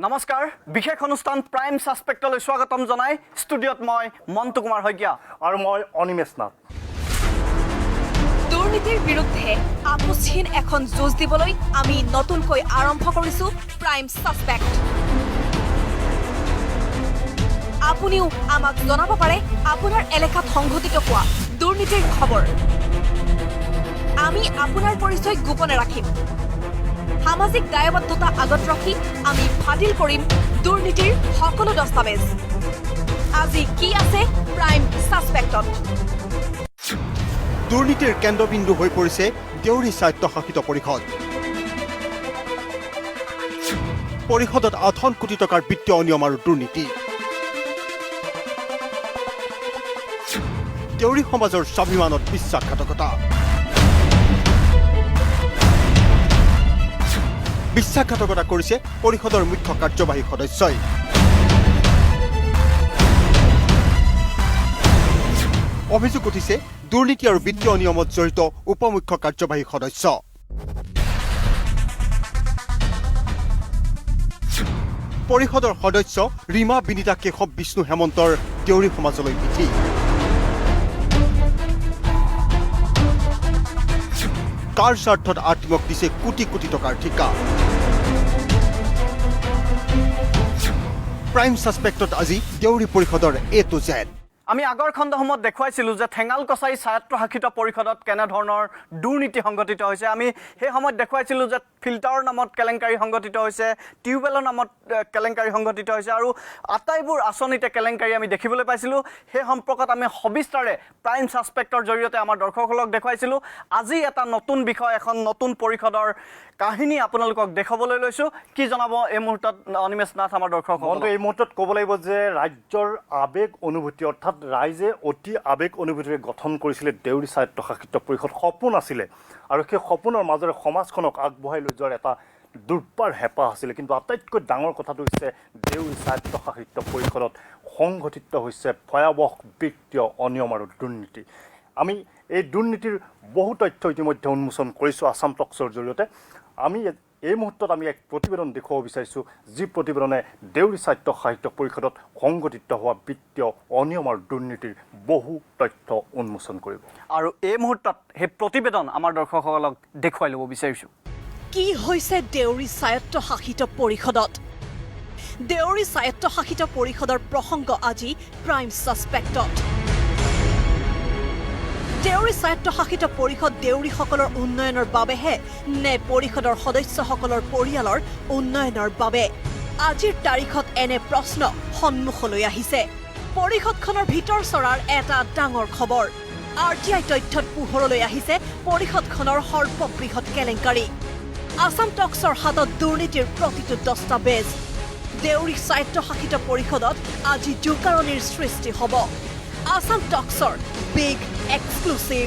নমস্কাৰ বিশেষ অনুষ্ঠান প্ৰাইম সাসপেক্টলৈ স্বাগতম জনাই ষ্টুডিঅত মই মন্তু কুমাৰ হয়কিয়া আৰু মই অনিমেশ নাথ দুৰ্নীতিৰ বিৰুদ্ধে আপোচহীন এখন যুঁজ দিবলৈ আমি নতুনকৈ আৰম্ভ কৰিছো প্ৰাইম সাসপেক্ট আপুনিও আমাক জনাব পাৰে আপোনাৰ এলেকাত সংঘটিত হোৱা দুৰ্নীতিৰ খবৰ আমি আপোনাৰ পৰিচয় গোপনে ৰাখিম সামাজিক দায়বদ্ধতা আগত ৰাখি আমি ফাদিল কৰিম দুৰ্নীতিৰ সকলো দস্তাবেজ আজি কি আছে প্ৰাইম সাসপেক্টত দুৰ্নীতিৰ কেন্দ্ৰবিন্দু হৈ পৰিছে দেউৰী স্বায়ত্তশাসিত পৰিষদ পৰিষদত 8 কোটি টকাৰ বিত্তীয় অনিয়ম আৰু দুৰ্নীতি দেউৰী সমাজৰ স্বাভিমানত বিশ্বাসঘাতকতা বিশ্বাসঘাতকতা কৰিছে পৰিষদৰ মুখ্য কাৰ্যবাহী সদস্যই অভিযোগ উঠিছে দুৰ্নীতি আৰু বিত্তীয় অনিয়মত জড়িত উপমুখ্য কাৰ্যবাহী সদস্য পৰিষদৰ সদস্য ৰীমা বিনীতা কেশৱ বিষ্ণু হেমন্তৰ দেউৰী সমাজলৈ পিঠি কাৰ স্বাৰ্থত আত্মক দিছে কোটি কোটি টকাৰ ঠিকা প্ৰাইম সাসপেক্টত আজি দেউৰী পৰিষদৰ এ টু জেড আমি আগৰ খণ্ডসমূহত দেখুৱাইছিলো যে ঠেঙাল কছাৰী স্বায়ত্তশাসিত পৰিষদত কেনে ধৰণৰ দুৰ্নীতি সংঘটিত হৈছে আমি সেই সময়ত দেখুৱাইছিলো যে ফিল্টাৰৰ নামত কেলেংকাৰী সংঘটিত হৈছে টিউবেলৰ নামত কেলেংকাৰী সংঘটিত হৈছে আৰু আটাইবোৰ আঁচনিতে কেলেংকাৰী আমি দেখিবলৈ পাইছিলো সেই সম্পৰ্কত আমি সবিস্তাৰে প্ৰাইম সাসপেক্টৰ জৰিয়তে আমাৰ দৰ্শকসকলক দেখুৱাইছিলো আজি এটা নতুন বিষয় এখন নতুন পৰিষদৰ কাহিনী আপোনালোকক দেখাবলৈ লৈছো কি জনাব এই মুহূৰ্তত অনিমেশ নাথ আমাৰ দৰ্শকসকলক এই মুহূৰ্তত ক'ব লাগিব যে ৰাজ্যৰ আবেগ অনুভূতি অৰ্থাৎ ৰাইজে অতি আবেগ অনুভূতিৰে গঠন কৰিছিলে দেউৰী স্বায়ত্তশাসিত পৰিষদ সপোন আছিলে আৰু সেই সপোনৰ মাজেৰে সমাজখনক আগবঢ়াই লৈ যোৱাৰ এটা দুৰ্বাৰ হেঁপাহ আছিলে কিন্তু আটাইতকৈ ডাঙৰ কথাটো হৈছে দেউৰী স্বায়ত্তশাসিত পৰিষদত সংঘটিত হৈছে ভয়াৱহ বিত্তীয় অনিয়ম আৰু দুৰ্নীতি আমি এই দুৰ্নীতিৰ বহু তথ্য ইতিমধ্যে উন্মোচন কৰিছোঁ আসাম টক্সৰ জৰিয়তে আমি এই মুহূৰ্তত আমি এক প্ৰতিবেদন দেখুৱাব বিচাৰিছোঁ যি প্ৰতিবেদনে দেউৰী স্বায়ত্তশাসিত পৰিষদত সংঘটিত হোৱা বিত্তীয় অনিয়ম আৰু দুৰ্নীতিৰ বহু তথ্য উন্মোচন কৰিব আৰু এই মুহূৰ্তত সেই প্ৰতিবেদন আমাৰ দৰ্শকসকলক দেখুৱাই ল'ব বিচাৰিছোঁ কি হৈছে দেউৰী স্বায়ত্তশাসিত পৰিষদত দেউৰী স্বায়ত্তশাসিত পৰিষদৰ প্ৰসংগ আজি প্ৰাইম সাসপেক্টত দেউৰী স্বায়ত্তশাসিত পৰিষদ দেউৰীসকলৰ উন্নয়নৰ বাবেহে নে পৰিষদৰ সদস্যসকলৰ পৰিয়ালৰ উন্নয়নৰ বাবে আজিৰ তাৰিখত এনে প্ৰশ্ন সন্মুখলৈ আহিছে পৰিষদখনৰ ভিতৰ চৰাৰ এটা ডাঙৰ খবৰ RTI তথ্যত পোহৰলৈ আহিছে পৰিষদখনৰ সৰ্ববৃহৎ কেলেংকাৰী আসাম টক্সৰ হাতত দুৰ্নীতিৰ প্ৰতিটো দস্তাবেজ দেউৰী স্বায়ত্তশাসিত পৰিষদত আজি জোকাৰণিৰ সৃষ্টি হ'ব আসাম টক্সৰ বিগ এক্সক্লুসিভ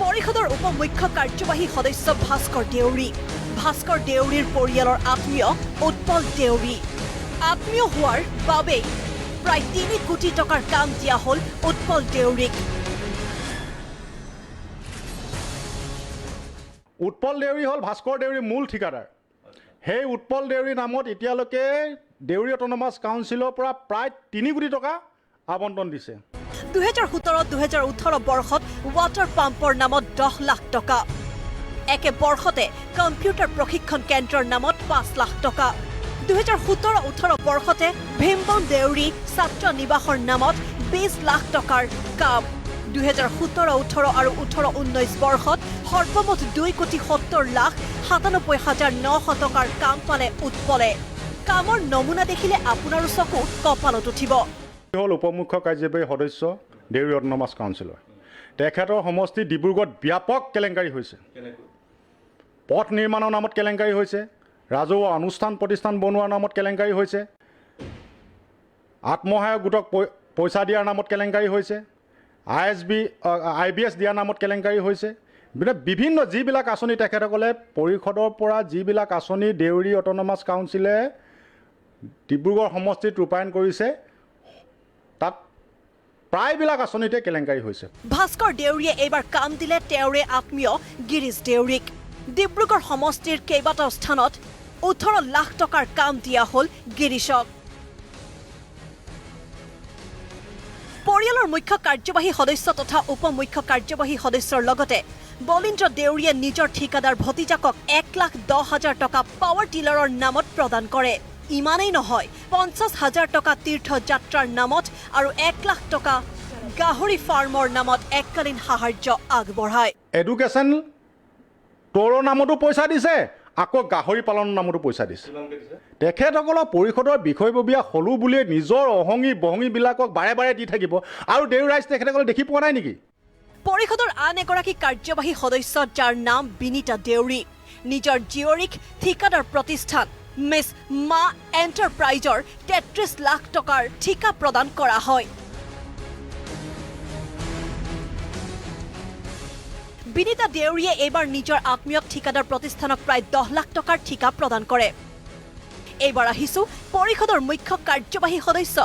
পৰিষদৰ উপমুখ্য কাৰ্যবাহী সদস্য ভাস্কৰ দেউৰীৰ পৰিয়ালৰ আত্মীয় উৎপল দেউৰী আত্মীয় হোৱাৰ বাবেই প্ৰায় 3 কোটি টকাৰ কাম দিয়া হ'ল উৎপল দেউৰীক উৎপল দেউৰী হ'ল ভাস্কৰ দেউৰীৰ মূল ঠিকাদাৰ সেই উৎপল দেউৰীৰ নামত এতিয়ালৈকে দেউৰী অট'নমাছ কাউন্সিলৰ পৰা প্ৰায় 3 কোটি টকা আবণ্টন দিছে 2017-2018 বৰ্ষত ৱাটাৰ পাম্পৰ নামত 10 লাখ টকা একে বৰ্ষতে কম্পিউটাৰ প্ৰশিক্ষণ কেন্দ্ৰৰ নামত 5 লাখ টকা 2017-18 বৰ্ষতে ভীমবন দেউৰী ছাত্ৰ নিবাসৰ নামত 20 লাখ টকাৰ কাম 2017-18 আৰু 18-19 বৰ্ষত সৰ্বমুঠ 2 কোটি 70 লাখ 97,900 টকাৰ কাম পালে উৎপলে কামৰ নমুনা দেখিলে আপোনাৰো চকু কপালত উঠিব হ'ল উপমুখ্য কাৰ্যবাহী সদস্য দেউৰী অট'নমাছ কাউন্সিলৰ তেখেতৰ সমষ্টি ডিব্ৰুগড়ত ব্যাপক কেলেংকাৰী হৈছে পথ নিৰ্মাণৰ নামত কেলেংকাৰী হৈছে ৰাজহুৱা অনুষ্ঠান প্ৰতিষ্ঠান বনোৱাৰ নামত কেলেংকাৰী হৈছে আত্মসহায়ক গোটক পইচা দিয়াৰ নামত কেলেংকাৰী হৈছে IBS দিয়াৰ নামত কেলেংকাৰী হৈছে বিভিন্ন যিবিলাক আঁচনি তেখেতসকলে পৰিষদৰ পৰা যিবিলাক আঁচনি দেউৰী অট'নমাছ কাউন্সিলে ডিব্ৰুগড় সমষ্টিত ৰূপায়ণ কৰিছে তাত প্ৰায়বিলাক আঁচনিতে কেলেংকাৰী হৈছে ভাস্কৰ দেউৰীয়ে এইবাৰ কাম দিলে তেওঁৰে আত্মীয় গিৰিশ দেউৰীক ডিব্ৰুগড় সমষ্টিৰ কেইবাটাও স্থানত 18 লাখ টকাৰ কাম দিয়া হ'ল গিৰীশক। পৰিয়ালৰ মুখ্য কাৰ্যবাহী সদস্য তথা উপ মুখ্য কাৰ্যবাহী সদস্যৰ লগতে বলীন্দ্ৰ দেউৰীয়ে নিজৰ ঠিকাদাৰ ভতিজাকক 1,10,000 টকা পাৱাৰ টিলাৰৰ নামত প্ৰদান কৰে। ইমানেই নহয়, 50,000 টকা তীৰ্থযাত্ৰাৰ নামত আৰু 1 লাখ টকা গাহৰি ফাৰ্মৰ নামত এককালীন সাহায্য আগবঢ়ায়। এডুকেশ্যন ষ্ট'ৰৰ নামতো পইচা দিছে, আকৌ গাহৰি পালনৰ নামতো পইচা দিছে। তেখেতসকলৰ পৰিষদৰ বিষয়ববীয়া হলো বুলিয়ে নিজৰ অহঙি বহঙিবিলাকক বাৰে বাৰে দি থাকিব আৰু দেউৰী ৰাইজ তেখেতসকলে দেখি পোৱা নাই নেকি? পৰিষদৰ আন এগৰাকী কাৰ্যবাহী সদস্য যাৰ নাম বিনীতা দেউৰী, নিজৰ জীয়ৰীক ঠিকাদাৰ প্ৰতিষ্ঠান মিছ মা এণ্টাৰপ্ৰাইজৰ 33 লাখ টকাৰ ঠিকা প্ৰদান কৰা হয়। বিনীতা দেউৰীয়ে এইবাৰ নিজৰ আত্মীয়ক ঠিকাদাৰ প্ৰতিষ্ঠানক প্ৰায় 10 লাখ টকাৰ ঠিকা প্ৰদান কৰে। এইবাৰ আহিছো পৰিষদৰ মুখ্য কাৰ্যবাহী সদস্য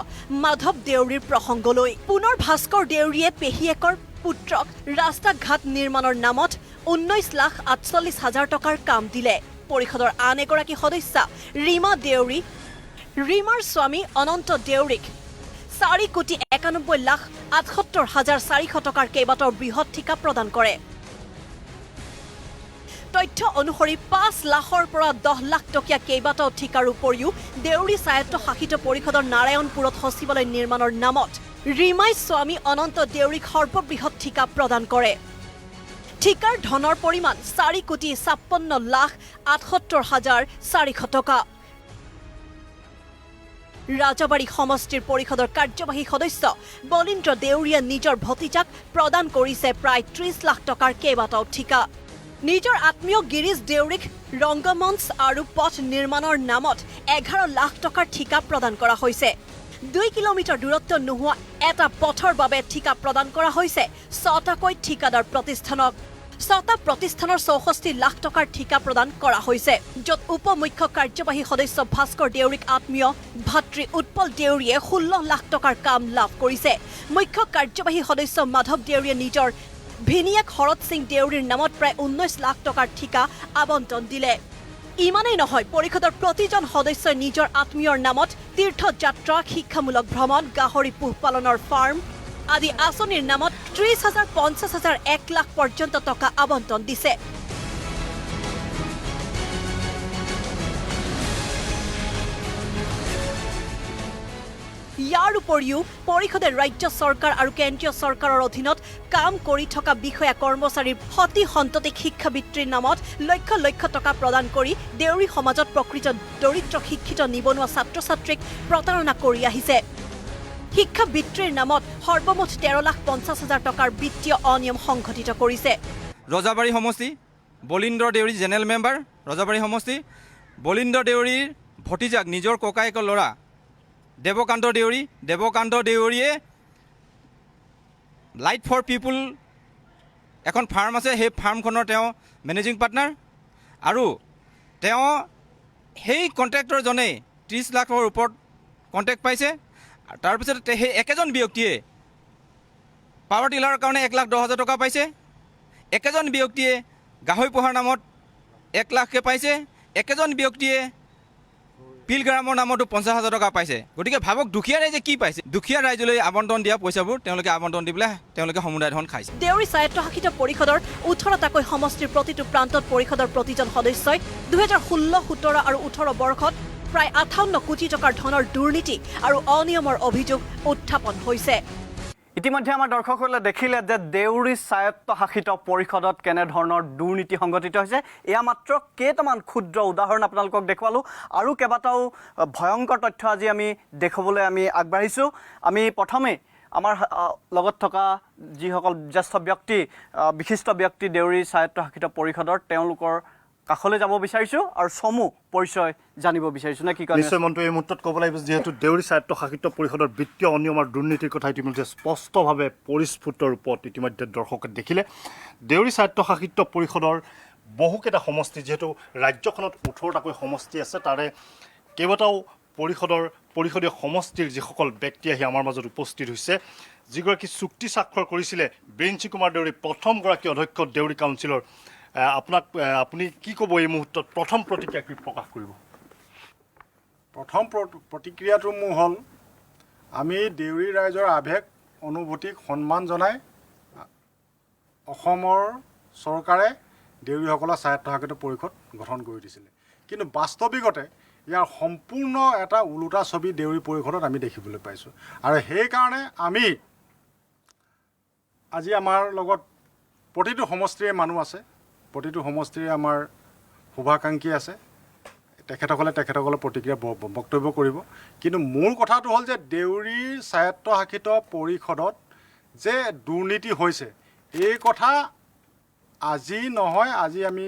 মাধৱ দেউৰীৰ প্ৰসংগলৈ। পুনৰ ভাস্কৰ দেউৰীয়ে পেহীয়েকৰ পুত্ৰক ৰাস্তা ঘাট নিৰ্মাণৰ নামত 19,48,000 টকাৰ কাম দিলে। পৰিষদৰ আন এগৰাকী সদস্যা ৰীমা দেউৰী, ৰীমাৰ স্বামী অনন্ত দেউৰীক 4,91,78,400 টকাৰ কেইবাটাও বৃহৎ ঠিকা প্ৰদান কৰে। তথ্য অনুসৰি 5 লাখৰ পৰা 10 লাখ টকীয়া কেইবাটাও ঠিকাৰ উপৰিও দেউৰী স্বায়ত্তশাসিত পৰিষদৰ নাৰায়ণপুৰত সচিবালয় নিৰ্মাণৰ নামত ৰীমাই স্বামী অনন্ত দেউৰীক সৰ্ববৃহৎ ঠিকা প্ৰদান কৰে। ঠিকাৰ ধনৰ পৰিমাণ 4,56,78,400 টকা। ৰাজাবাৰী সমষ্টিৰ পৰিষদৰ কাৰ্যবাহী সদস্য বলীন্দ্ৰ দেউৰীয়ে নিজৰ ভতিজাক প্ৰদান কৰিছে প্ৰায় 30 লাখ টকাৰ কেইবাটাও ঠিকা। নিজৰ আত্মীয় গিৰীশ দেউৰীক ৰংগমঞ্চ আৰু পথ নিৰ্মাণৰ নামত 11 লাখ টকাৰ ঠিকা প্ৰদান কৰা হৈছে। 2 কিলোমিটাৰ দূৰত্ব নোহোৱা এটা পথৰ বাবে ঠিকা প্ৰদান কৰা হৈছে 6টাকৈ ঠিকাদাৰ প্ৰতিষ্ঠানক। 6টা প্ৰতিষ্ঠানৰ 64 লাখ টকাৰ ঠিকা প্ৰদান কৰা হৈছে, য'ত উপ মুখ্য কাৰ্যবাহী সদস্য ভাস্কৰ দেউৰীক আত্মীয় ভাতৃ উৎপল দেউৰীয়ে 16 লাখ টকাৰ কাম লাভ কৰিছে। মুখ্য কাৰ্যবাহী সদস্য মাধৱ দেউৰীয়ে নিজৰ ভিনিয়েক শৰৎ সিং দেউৰীৰ নামত প্ৰায় 19 লাখ টকাৰ ঠিকা আবণ্টন দিলে। ইমানেই নহয়, পৰিষদৰ প্ৰতিজন সদস্যই নিজৰ আত্মীয়ৰ নামত তীৰ্থযাত্ৰা, শিক্ষামূলক ভ্ৰমণ, গাহৰি পোহপালনৰ ফাৰ্ম আদি আঁচনিৰ নামত 30,000, 50,000, 1 লাখ পৰ্যন্ত টকা আবণ্টন দিছে। ইয়াৰ উপৰিও পৰিষদে ৰাজ্য চৰকাৰ আৰু কেন্দ্ৰীয় চৰকাৰৰ অধীনত কাম কৰি থকা বিষয়া কৰ্মচাৰীৰ সতি সন্ততিক শিক্ষাবৃত্তিৰ নামত লক্ষ লক্ষ টকা প্ৰদান কৰি দেউৰী সমাজত প্ৰকৃত দৰিদ্ৰ শিক্ষিত নিবনুৱা ছাত্ৰ ছাত্ৰীক প্ৰতাৰণা কৰি আহিছে। শিক্ষাবৃত্তিৰ নামত সৰ্বমুঠ 13,50,000 টকাৰ বিত্তীয় অনিয়ম সংঘটিত কৰিছে। ৰজাবাৰী সমষ্টি বলীন্দ্ৰ দেউৰী জেনেৰেল মেম্বাৰ, ৰজাবাৰী সমষ্টি বলীন্দ্ৰ দেউৰীৰ ভতিজাক নিজৰ ককায়েকৰ ল'ৰা দেৱকান্ত দেউৰীয়ে লাইট ফৰ পিপুল এখন ফাৰ্ম আছে, সেই ফাৰ্মখনৰ তেওঁ মেনেজিং পাৰ্টনাৰ আৰু তেওঁ সেই কণ্ট্ৰেক্টৰজনে 30 লাখৰ ওপৰত কণ্ট্ৰেক্ট পাইছে। তাৰপিছত সেই একেজন ব্যক্তিয়ে পাৱাৰ টিলাৰৰ কাৰণে 1,10,000 টকা পাইছে। একেজন ব্যক্তিয়ে গাহৰি পোহাৰ নামত 1 লাখকৈ পাইছে। একেজন ব্যক্তিয়ে পিলগ্ৰামৰ নামতো 50,000 টকা পাইছে। গতিকে ভাবক দুখীয়া ৰাইজে কি পাইছে। দুখীয়া ৰাইজলৈ আবণ্টন দিয়া পইচাবোৰ তেওঁলোকে আবণ্টন দি পেলাই তেওঁলোকে সমুদায় ধন খাইছে। দেউৰী স্বায়ত্তশাসিত পৰিষদৰ 18টাকৈ সমষ্টিৰ প্ৰতিটো প্ৰান্তত পৰিষদৰ প্ৰতিজন সদস্যই 2016, 17 আৰু 18 বৰ্ষত প্ৰায় 58 কোটি টকাৰ ধনৰ দুৰ্নীতি আৰু অনিয়মৰ অভিযোগ উত্থাপন হৈছে। ইতিমধ্যে আমাৰ দৰ্শকসকলে দেখিলে যে দেউৰী স্বায়ত্তশাসিত পৰিষদত কেনেধৰণৰ দুৰ্নীতি সংঘটিত হৈছে। এয়া মাত্ৰ কেইটামান ক্ষুদ্ৰ উদাহৰণ আপোনালোকক দেখুৱালোঁ। আৰু কেইবাটাও ভয়ংকৰ তথ্য আজি আমি দেখুৱাবলৈ আমি আগবাঢ়িছোঁ। আমি প্ৰথমে আমাৰ লগত থকা যিসকল জ্যেষ্ঠ ব্যক্তি, বিশিষ্ট ব্যক্তি দেউৰী স্বায়ত্তশাসিত পৰিষদৰ, তেওঁলোকৰ কাষলৈ যাব বিচাৰিছোঁ আৰু চমু পৰিচয় জানিব বিচাৰিছোঁ। নে কি কয়? নিশ্চয় মন্ত্ৰী, এই মুহূৰ্তত ক'ব লাগিব যিহেতু দেউৰী স্বায়ত্তশাসিত পৰিষদৰ বিত্তীয় অনিয়ম আৰু দুৰ্নীতিৰ কথা ইতিমধ্যে স্পষ্টভাৱে পৰিস্ফুট ৰূপত ইতিমধ্যে দৰ্শকে দেখিলে। দেউৰী স্বায়ত্তশাসিত পৰিষদৰ বহুকেইটা সমষ্টি, যিহেতু ৰাজ্যখনত 18টাকৈ সমষ্টি আছে, তাৰে কেইবাটাও পৰিষদীয় সমষ্টিৰ যিসকল ব্যক্তি আহি আমাৰ মাজত উপস্থিত হৈছে, যিগৰাকী চুক্তি স্বাক্ষৰ কৰিছিলে বিৰিঞ্চি কুমাৰ দেউৰী, প্ৰথমগৰাকী অধ্যক্ষ দেউৰী কাউন্সিলৰ, আপুনি কি ক'ব এই মুহূৰ্তত? প্ৰথম প্ৰতিক্ৰিয়া কি প্ৰকাশ কৰিব? প্ৰথম প্ৰতিক্ৰিয়াটো মোৰ হ'ল আমি দেউৰী ৰাইজৰ আৱেগ অনুভূতিক সন্মান জনাই অসমৰ চৰকাৰে দেউৰীসকলৰ স্বায়ত্তশাসিত পৰিষদ গঠন কৰি দিছিলে কিন্তু বাস্তৱিকতে ইয়াৰ সম্পূৰ্ণ এটা ওলোটা ছবি দেউৰী পৰিষদত আমি দেখিবলৈ পাইছোঁ আৰু সেইকাৰণে আমি আজি আমাৰ লগত প্ৰতিটো সমষ্টিৰে মানুহ আছে প্ৰতিটো সমষ্টিৰে আমাৰ শুভাকাংক্ষী আছে তেখেতসকলে প্ৰতিক্ৰিয়া বক্তব্য কৰিব কিন্তু মূল কথাটো হ'ল যে দেউৰীৰ স্বায়ত্তশাসিত পৰিষদত যে দুৰ্নীতি হৈছে এই কথা আজি নহয় আজি আমি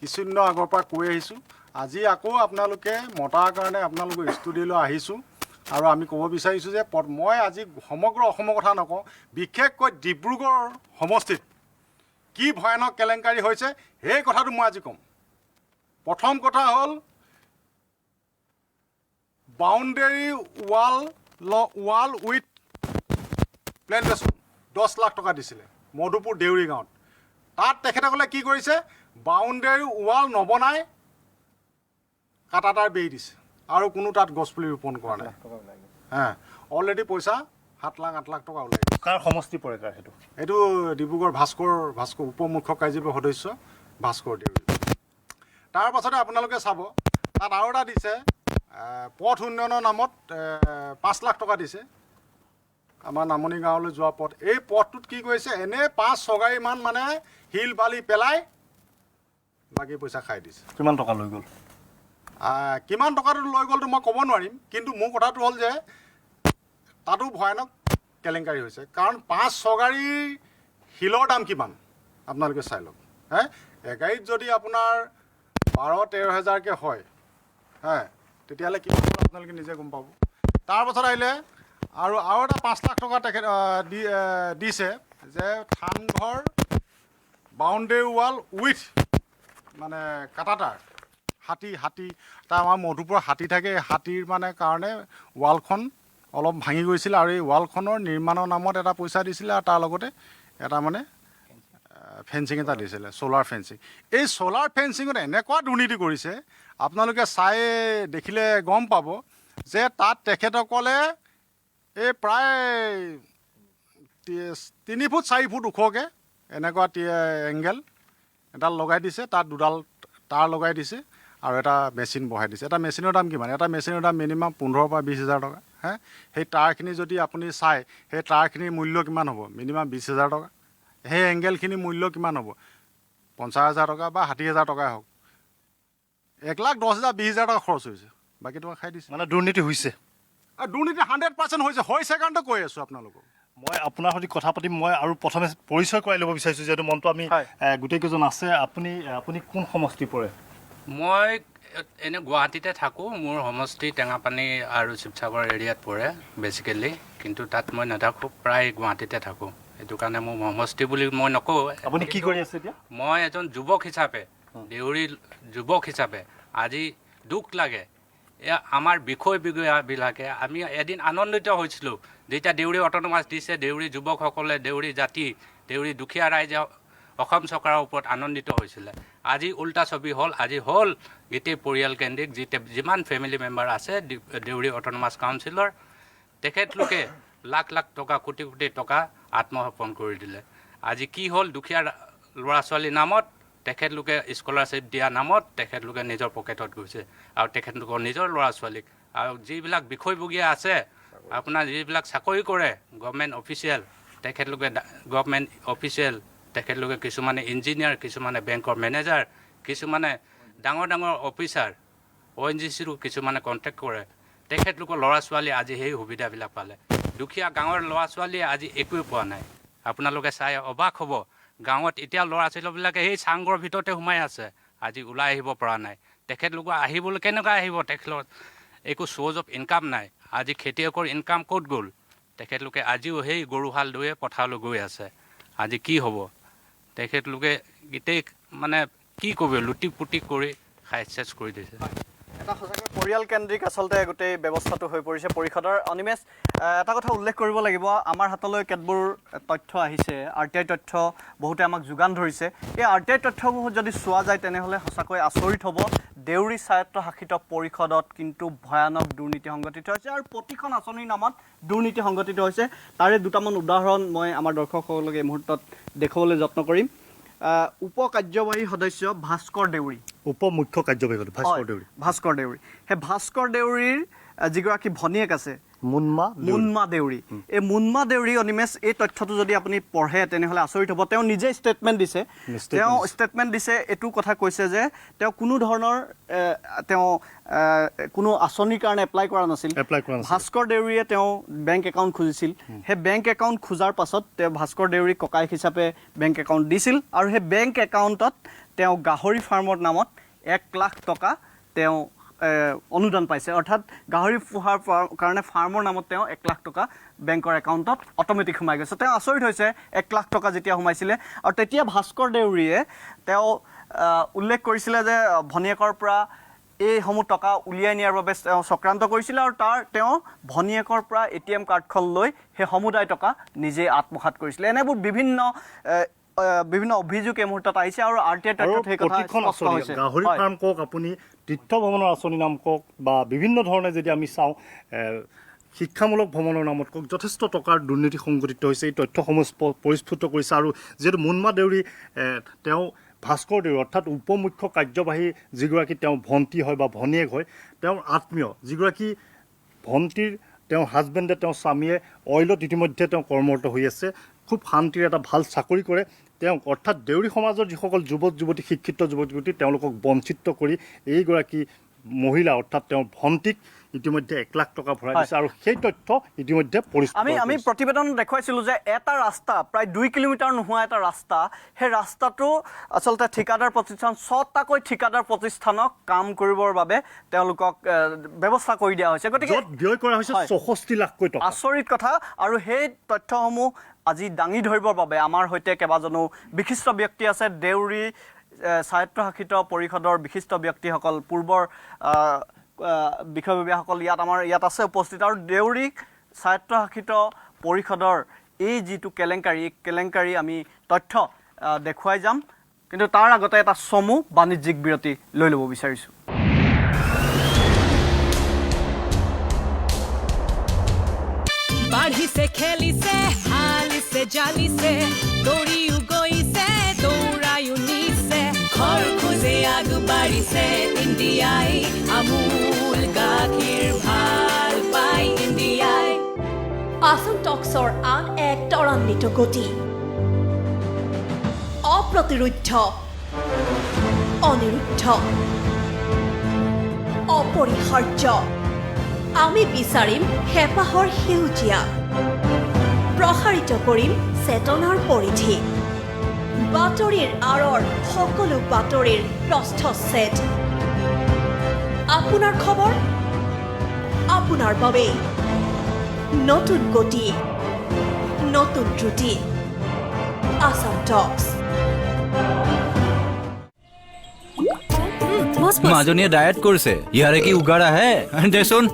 কিছুদিন আগৰ পৰা কৈ আহিছোঁ আজি আকৌ আপোনালোকে মতাৰ কাৰণে আপোনালোকৰ ষ্টুডিঅ'লৈ আহিছোঁ আৰু আমি ক'ব বিচাৰিছোঁ যে মই আজি সমগ্ৰ অসমৰ কথা নকওঁ বিশেষকৈ ডিব্ৰুগড় সমষ্টিত কি ভয়ানক কেলেংকাৰী হৈছে সেই কথাটো মই আজি ক'ম প্ৰথম কথা হ'ল boundary wall with plantation 10 lakh টকা দিছিলে মধুপুৰ দেউৰী গাঁৱত তাত তেখেতসকলে কি কৰিছে বাউণ্ডেৰী ৱাল নবনাই কাটাতাৰ বেৰি দিছে আৰু কোনো তাত গছপুলি ৰোপণ কৰা নাই অলৰেডি পইচা 7 লাখ 8 লাখ টকা ওলাই কাৰ সমষ্টি পৰে কাৰ এইটো ডিব্ৰুগড় ভাস্কৰ উপ মুখ্য কাৰ্যবাহী সদস্য ভাস্কৰ দেউৰী তাৰ পাছতে আপোনালোকে চাব তাত আৰু এটা দিছে পথ উন্নয়নৰ নামত 5 লাখ টকা দিছে আমাৰ নামনি গাঁৱলৈ যোৱা পথ এই পথটোত কি কৰিছে এনে 5-6 গাড়ীমান মানে শিল বালি পেলাই বাকী পইচা খাই দিছে কিমান টকা লৈ গ'ল কিমান টকাটো লৈ গ'লতো মই ক'ব নোৱাৰিম কিন্তু মোৰ কথাটো হ'ল যে তাতো ভয়ানক কেলেংকাৰী হৈছে কাৰণ 5-6 গাড়ীৰ শিলৰ দাম কিমান আপোনালোকে চাই লওক এগাড়ীত যদি আপোনাৰ 12-13 হাজাৰকৈ হয় তেতিয়াহ'লে কিমান আপোনালোকে নিজে গম পাব তাৰপাছত আহিলে আৰু এটা 5 লাখ টকা তেখেত দিছে যে থানঘৰ বাউণ্ডেৰী ৱাল উইথ মানে কাটাতাৰ হাতী তাৰ আমাৰ মধুপুৰৰ হাতী থাকে এই হাতীৰ মানে কাৰণে ৱালখন অলপ ভাঙি গৈছিলে আৰু এই ৱালখনৰ নিৰ্মাণৰ নামত এটা পইচা দিছিলে আৰু তাৰ লগতে এটা মানে ফেঞ্চিং এটা দিছিলে ছ'লাৰ ফেঞ্চিং এই ছ'লাৰ ফেঞ্চিঙত এনেকুৱা দুৰ্নীতি কৰিছে আপোনালোকে চাই দেখিলে গম পাব যে তাত তেখেতসকলে এই প্ৰায় 3 ফুট 4 ফুট ওখকৈ এনেকুৱা এংগেল এডাল লগাই দিছে তাত 2ডাল তাঁৰ লগাই দিছে আৰু এটা মেচিন বহাই দিছে এটা মেচিনৰ দাম কিমান এটা মেচিনৰ দাম মিনিমাম 15,000 পৰা 20,000 টকা সেই তাঁৰখিনি যদি আপুনি চাই সেই তাঁৰখিনিৰ মূল্য কিমান হ'ব মিনিমাম 20,000 টকা সেই এংগেলখিনিৰ মূল্য কিমান হ'ব 50,000 টকা বা 60,000 টকাই হওক 1,10,000 20,000 টকা খৰচ হৈছে বাকী টকা খাই দিছে মানে দুৰ্নীতি হৈছে আৰু দুৰ্নীতি 100% হৈছে কাৰণতে কৈ আছোঁ আপোনালোকক মই আপোনাৰ সৈতে কথা পাতিম মই আৰু প্ৰথমে পৰিচয় কৰাই ল'ব বিচাৰিছোঁ যিহেতু মনটো আমি গোটেইকেইজন আছে আপুনি কোন সমষ্টি পৰে মই এনে গুৱাহাটীতে থাকোঁ মোৰ সমষ্টি টেঙাপানী আৰু শিৱসাগৰ এৰিয়াত পৰে বেচিকেলি কিন্তু তাত মই নাথাকোঁ প্ৰায় গুৱাহাটীতে থাকোঁ সেইটো কাৰণে মোৰ সমষ্টি বুলি মই নকওঁ আপুনি কি কৰি আছে এতিয়া মই এজন যুৱক হিচাপে দেউৰী যুৱক হিচাপে আজি দুখ লাগে আমাৰ বিষয়বিলাকে আমি এদিন আনন্দিত হৈছিলোঁ যেতিয়া দেউৰী অট'নমাছ দিছে দেউৰী যুৱকসকলে দেউৰী জাতি দেউৰী দুখীয়া ৰাইজে অসম চৰকাৰৰ ওপৰত আনন্দিত হৈছিলে আজি উল্টা ছবি হ'ল আজি হ'ল গোটেই পৰিয়ালকেন্দ্ৰিক যিমান ফেমিলি মেম্বাৰ আছে দেউৰী অট'নমাছ কাউন্সিলৰ তেখেতলোকে লাখ লাখ টকা কোটি কোটি টকা আত্মসমৰ্পণ কৰি দিলে আজি কি হ'ল দুখীয়া ল'ৰা ছোৱালীৰ নামত তেখেতলোকে স্কলাৰশ্বিপ দিয়া নামত তেখেতলোকে নিজৰ পকেটত গৈছে আৰু তেখেতলোকৰ নিজৰ ল'ৰা ছোৱালীক আৰু যিবিলাক বিষয়ববীয়া আছে আপোনাৰ যিবিলাক চাকৰি কৰে গভৰ্ণমেণ্ট অফিচিয়েল তেখেতলোকে গভৰ্ণমেণ্ট অফিচিয়েল তেখেতলোকে কিছুমানে ইঞ্জিনিয়াৰ কিছুমানে বেংকৰ মেনেজাৰ কিছুমানে ডাঙৰ ডাঙৰ অফিচাৰ ONGCৰো কিছুমানে কণ্টেক্ট কৰে তেখেতলোকৰ ল'ৰা ছোৱালীয়ে আজি সেই সুবিধাবিলাক পালে দুখীয়া গাঁৱৰ ল'ৰা ছোৱালীয়ে আজি একোৱে পোৱা নাই আপোনালোকে চাই অবাক হ'ব গাঁৱত এতিয়া ল'ৰা ছোৱালীবিলাকে সেই চাংঘৰ ভিতৰতে সোমাই আছে আজি ওলাই আহিব পৰা নাই তেখেতলোকৰ আহিবলৈ কেনেকৈ আহিব তেখেতৰ একো চ'ৰ্চ অফ ইনকাম নাই আজি খেতিয়কৰ ইনকাম ক'ত গ'ল তেখেতলোকে আজিও সেই গৰুহাল লৈয়ে পথাৰলৈ গৈ আছে আজি কি হ'ব তেখেতলোকে গোটেই মানে কি কৰিব লুটি পুটি কৰি খাই চেচ কৰি দিছে এটা সঁচাকৈ পৰিয়ালকেন্দ্ৰিক আচলতে গোটেই ব্যৱস্থাটো হৈ পৰিছে পৰিষদৰ। অনিমেষ, এটা কথা উল্লেখ কৰিব লাগিব, আমাৰ হাতলৈ কেতবোৰ তথ্য আহিছে, RTI তথ্য বহুতে আমাক যোগান ধৰিছে। এই RTI তথ্যবোৰ যদি চোৱা যায় তেনেহ'লে সঁচাকৈ আচৰিত হ'ব। দেউৰী স্বায়ত্তশাসিত পৰিষদত কিন্তু ভয়ানক দুৰ্নীতি সংঘটিত হৈছে আৰু প্ৰতিখন আঁচনিৰ নামত দুৰ্নীতি সংঘটিত হৈছে। তাৰে দুটামান উদাহৰণ মই আমাৰ দৰ্শকসকলক এই মুহূৰ্তত দেখুৱাবলৈ যত্ন কৰিম। উপ কাৰ্যবাহী সদস্য ভাস্কৰ দেউৰী, উপ মুখ্য কাৰ্যবাহী ভাস্কৰ দেউৰী, ভাস্কৰ দেউৰী, সেই ভাস্কৰ দেউৰীৰ যিগৰাকী ভনীয়েক আছে মুনমা দেউৰী, এই মুনমা দেউৰী অনিমেষ, এই তথ্যটো যদি আপুনি পঢ়ে তেনেহ'লে আচৰিত হ'ব। তেওঁ নিজে ষ্টেটমেণ্ট দিছে, এইটো কথা কৈছে যে তেওঁ কোনো ধৰণৰ কোনো আঁচনিৰ কাৰণে এপ্লাই কৰা নাছিল। ভাস্কৰ দেউৰীয়ে তেওঁ বেংক একাউণ্ট খুজিছিল, সেই বেংক একাউণ্ট খোজাৰ পাছত তেওঁ ভাস্কৰ দেউৰীক ককায়েক হিচাপে বেংক একাউণ্ট দিছিল আৰু সেই বেংক একাউণ্টত তেওঁ গাহৰি ফাৰ্মৰ নামত 1 লাখ টকা তেওঁ অনুদান পাইছে। অৰ্থাৎ গাহৰি পোহাৰ কাৰণে ফাৰ্মৰ নামত তেওঁ 1 লাখ টকা বেংকৰ একাউণ্টত অট'মেটিক সোমাই গৈছে। তেওঁ আচৰিত হৈছে 1 লাখ টকা যেতিয়া সোমাইছিলে। আৰু তেতিয়া ভাস্কৰ দেউৰীয়ে তেওঁ উল্লেখ কৰিছিলে যে ভনীয়েকৰ পৰা এইসমূহ টকা উলিয়াই নিয়াৰ বাবে তেওঁ চক্ৰান্ত কৰিছিলে আৰু তেওঁ ভনীয়েকৰ পৰা ATM কাৰ্ডখন লৈ সেই সমুদায় টকা নিজেই আত্মসাৎ কৰিছিলে। এনেবোৰ বিভিন্ন অভিযোগ এই মুহূৰ্তত আহিছে আৰু RTI তথ্যত সেই কথা স্পষ্ট হৈছে। গাহৰি ফাৰ্ম কওক, আপুনি তীৰ্থ ভ্ৰমণৰ আঁচনি নাম কওক বা বিভিন্ন ধৰণে যদি আমি চাওঁ শিক্ষামূলক ভ্ৰমণৰ নামত কওক, যথেষ্ট টকাৰ দুৰ্নীতি সংঘটিত হৈছে। এই তথ্যসমূহ পৰিস্ফুট কৰিছে। আৰু যিহেতু মুনমা দেউৰী তেওঁ ভাস্কৰ দেউৰী অৰ্থাৎ উপ মুখ্য কাৰ্যবাহী যিগৰাকী তেওঁ ভণ্টি হয় বা ভনীয়েক হয়, তেওঁৰ আত্মীয় যিগৰাকী ভণ্টিৰ তেওঁৰ হাজবেণ্ডে তেওঁৰ স্বামীয়ে অইলত ইতিমধ্যে তেওঁ কৰ্মৰত হৈ আছে, খুব শান্তিৰে এটা ভাল চাকৰি কৰে। তেওঁ অৰ্থাৎ দেউৰী সমাজৰ যিসকল যুৱক যুৱতী, শিক্ষিত যুৱক যুৱতী, তেওঁলোকক বঞ্চিত কৰি এইগৰাকী মহিলা অৰ্থাৎ তেওঁৰ ভণ্টিক ইতিমধ্যে 1 লাখ টকা ভৰাই দিছে আৰু সেই তথ্য ইতিমধ্যে আমি প্ৰতিবেদন দেখুৱাইছিলোঁ যে এটা ৰাস্তা প্ৰায় 2 কিলোমিটাৰ নোহোৱা এটা ৰাস্তা, সেই ৰাস্তাটো আচলতে ঠিকাদাৰ প্ৰতিষ্ঠান 6টাকৈ ঠিকাদাৰ প্ৰতিষ্ঠানক কাম কৰিবৰ বাবে তেওঁলোকক ব্যৱস্থা কৰি দিয়া হৈছে। গতিকে ব্যয় কৰা হৈছে 64 লাখকৈ টকা। আচৰিত কথা। আৰু সেই তথ্যসমূহ আজি দাঙি ধৰিবৰ বাবে আমাৰ সৈতে কেইবাজনো বিশিষ্ট ব্যক্তি আছে। দেউৰী স্বায়ত্তশাসিত পৰিষদৰ বিশিষ্ট ব্যক্তিসকল, পূৰ্বৰ বিষয়ববীয়াসকল ইয়াত আছে উপস্থিত। আৰু দেউৰী স্বায়ত্তশাসিত পৰিষদৰ এই যিটো কেলেংকাৰী আমি তথ্য দেখুৱাই যাম, কিন্তু তাৰ আগতে এটা চমু বাণিজ্যিক বিৰতি লৈ ল'ব বিচাৰিছোঁ। বাঢ়িছে, খেলিছে, হালিছে, জালিছে, দৌৰিও গৈছে, দৌৰায়ো নিছে, ঘৰ খোজে আগবাঢ়িছে ইণ্ডিয়াই, আমুল গাখীৰ ভাল পাই ইণ্ডিয়াই। আসাম টক্সৰ আন এক ত্বৰান্বিত গতি, অপ্ৰতিৰোধ্য, অনিৰুদ্ধ, অপৰিহাৰ্য। আমি বিচাৰিম হেঁপাহৰ সেউজীয়া, প্ৰসাৰিত কৰিম চেতনাৰ পৰিধি, বাতৰিৰ আঁৰৰ সকলো বাতৰিৰ প্ৰস্থচ্ছেদ। আপোনাৰ খবৰ আপোনাৰ বাবে, নতুন গতি, নতুন দ্ৰুতি, আসাম টক্স। মাজনীয়ে ডায়েট কৰিছে, ইয়াৰে কি উগাৰ আহে দেচোন।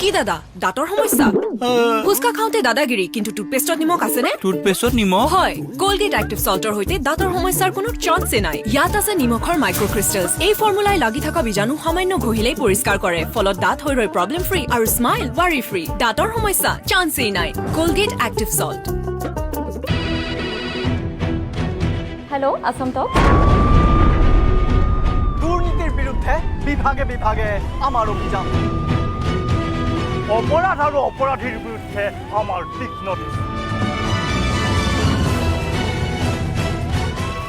কি দাদা, দাঁতৰ সমস্যা? ফুচকা খাওঁতে দাদাগিৰি, কিন্তু টুথপেষ্টত নিমখ আছেনে? টুথপেষ্টত নিমখ? হয়, কলগেট এক্টিভ সল্টৰ সৈতে দাঁতৰ সমস্যাৰ কোনো চান্সে নাই। ইয়াত আছে নিমখৰ মাইক্ৰক্ৰিষ্টেলছ। এই ফৰ্মুলাই লাগি থকা বীজাণু সামান্য ঘঁহিলেই পৰিষ্কাৰ কৰে, ফলত দাঁত হৈ ৰয় প্ৰব্লেম ফ্ৰী আৰু স্মাইল ৱাৰি ফ্ৰী। দাঁতৰ সমস্যা চান্সেই নাই। Colgate active salt. Hello', Assam talks. দুৰ্নীতিৰ বিৰুদ্ধে বিভাগে বিভাগে আমাৰ অভিযান, অপৰাধ আৰু অপৰাধীৰ বিৰুদ্ধে আমাৰ তীক্ষ্ণ দৃষ্টি,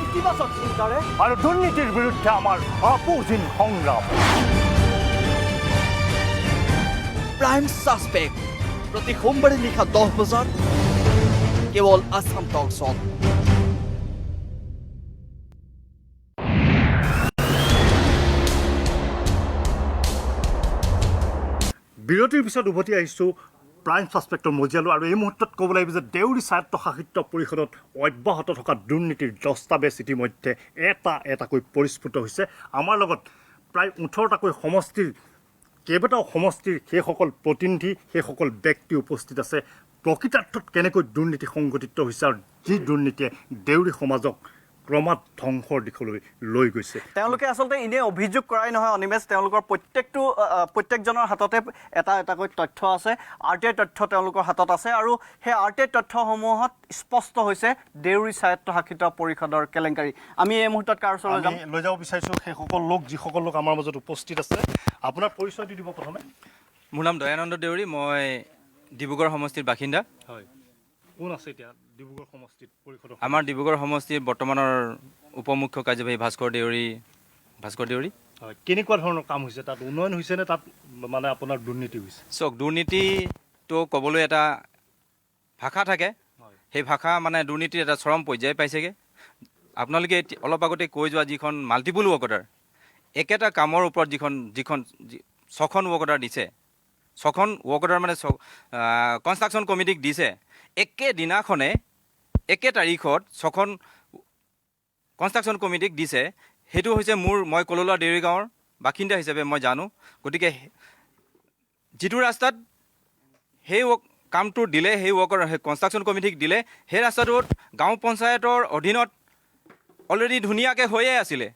ইতিবাচক চিন্তাৰে আৰু দুৰ্নীতিৰ বিৰুদ্ধে আমাৰ আপোচহীন সংগ্ৰাম। প্ৰাইম ছাছপেক্ট প্ৰতি সোমবাৰে নিশা 10 বজাত কেৱল আসাম টক্সত। বিৰতিৰ পিছত উভতি আহিছোঁ প্ৰাইম ছাছপেক্টৰ মজিয়ালোঁ আৰু এই মুহূৰ্তত ক'ব লাগিব যে দেউৰী স্বায়ত্তশাসিত পৰিষদত অব্যাহত থকা দুৰ্নীতিৰ দস্তাবেজ ইতিমধ্যে এটা এটাকৈ পৰিস্ফুট হৈছে। আমাৰ লগত প্ৰায় 18টাকৈ সমষ্টিৰ কেইবাটাও সমষ্টিৰ সেইসকল প্ৰতিনিধি সেইসকল ব্যক্তি উপস্থিত আছে। প্ৰকৃতাৰ্থত কেনেকৈ দুৰ্নীতি সংঘটিত হৈছে আৰু যি দুৰ্নীতিয়ে দেউৰী সমাজক ক্ৰমাৎ ধ্বংসৰ দিশলৈ লৈ গৈছে। তেওঁলোকে আচলতে এনেই অভিযোগ কৰাই নহয় অনিমেষ, তেওঁলোকৰ প্ৰত্যেকজনৰ হাততে এটা এটাকৈ তথ্য আছে, RTI তথ্য তেওঁলোকৰ হাতত আছে আৰু সেই RTI তথ্যসমূহত স্পষ্ট হৈছে দেউৰী স্বায়ত্তশাসিত পৰিষদৰ কেলেংকাৰী। আমি এই মুহূৰ্তত কাৰ ওচৰলৈ যাম লৈ যাব বিচাৰিছোঁ সেইসকল লোক যিসকল লোক আমাৰ মাজত উপস্থিত আছে। আপোনাৰ পৰিচয় দি দিব প্ৰথমে। মোৰ নাম দয়ানন্দ দেউৰী, মই ডিব্ৰুগড় সমষ্টিৰ বাসিন্দা। হয়, কোন আছে এতিয়া ডিব্ৰুগড় সমষ্টিত পৰিষদৰ? আমাৰ ডিব্ৰুগড় সমষ্টিৰ বৰ্তমানৰ উপমুখ্য কাৰ্যবাহী ভাস্কৰ দেউৰী। হয়, কেনেকুৱা ধৰণৰ কাম হৈছে তাত? উন্নয়ন হৈছে নে তাত মানে আপোনাৰ দুৰ্নীতি হৈছে? চাওক, দুৰ্নীতিটো ক'বলৈ এটা ভাষা থাকে, সেই ভাষা মানে দুৰ্নীতিৰ এটা চৰম পৰ্যায় পাইছেগৈ। আপোনালোকে অলপ আগতে কৈ যোৱা যিখন মাল্টিপুল ৱৰ্ক অৰ্ডাৰ, একেটা কামৰ ওপৰত যিখন 6খন ৱৰ্ক অৰ্ডাৰ দিছে, 6খন ৱৰ্ক অৰ্ডাৰ মানে কনষ্ট্ৰাকশ্যন কমিটিক দিছে, একেদিনাখনে একে তাৰিখত 6খন কনষ্ট্ৰাকশ্যন কমিটিক দিছে। সেইটো হৈছে মই কললোৱা দেউৰী গাঁৱৰ বাসিন্দা হিচাপে মই জানো। গতিকে যিটো ৰাস্তাত সেই কামটো দিলে, সেই কনষ্ট্ৰাকশ্যন কমিটিক দিলে, সেই ৰাস্তাটোত গাঁও পঞ্চায়তৰ অধীনত অলৰেডি ধুনীয়াকৈ হৈয়ে আছিলে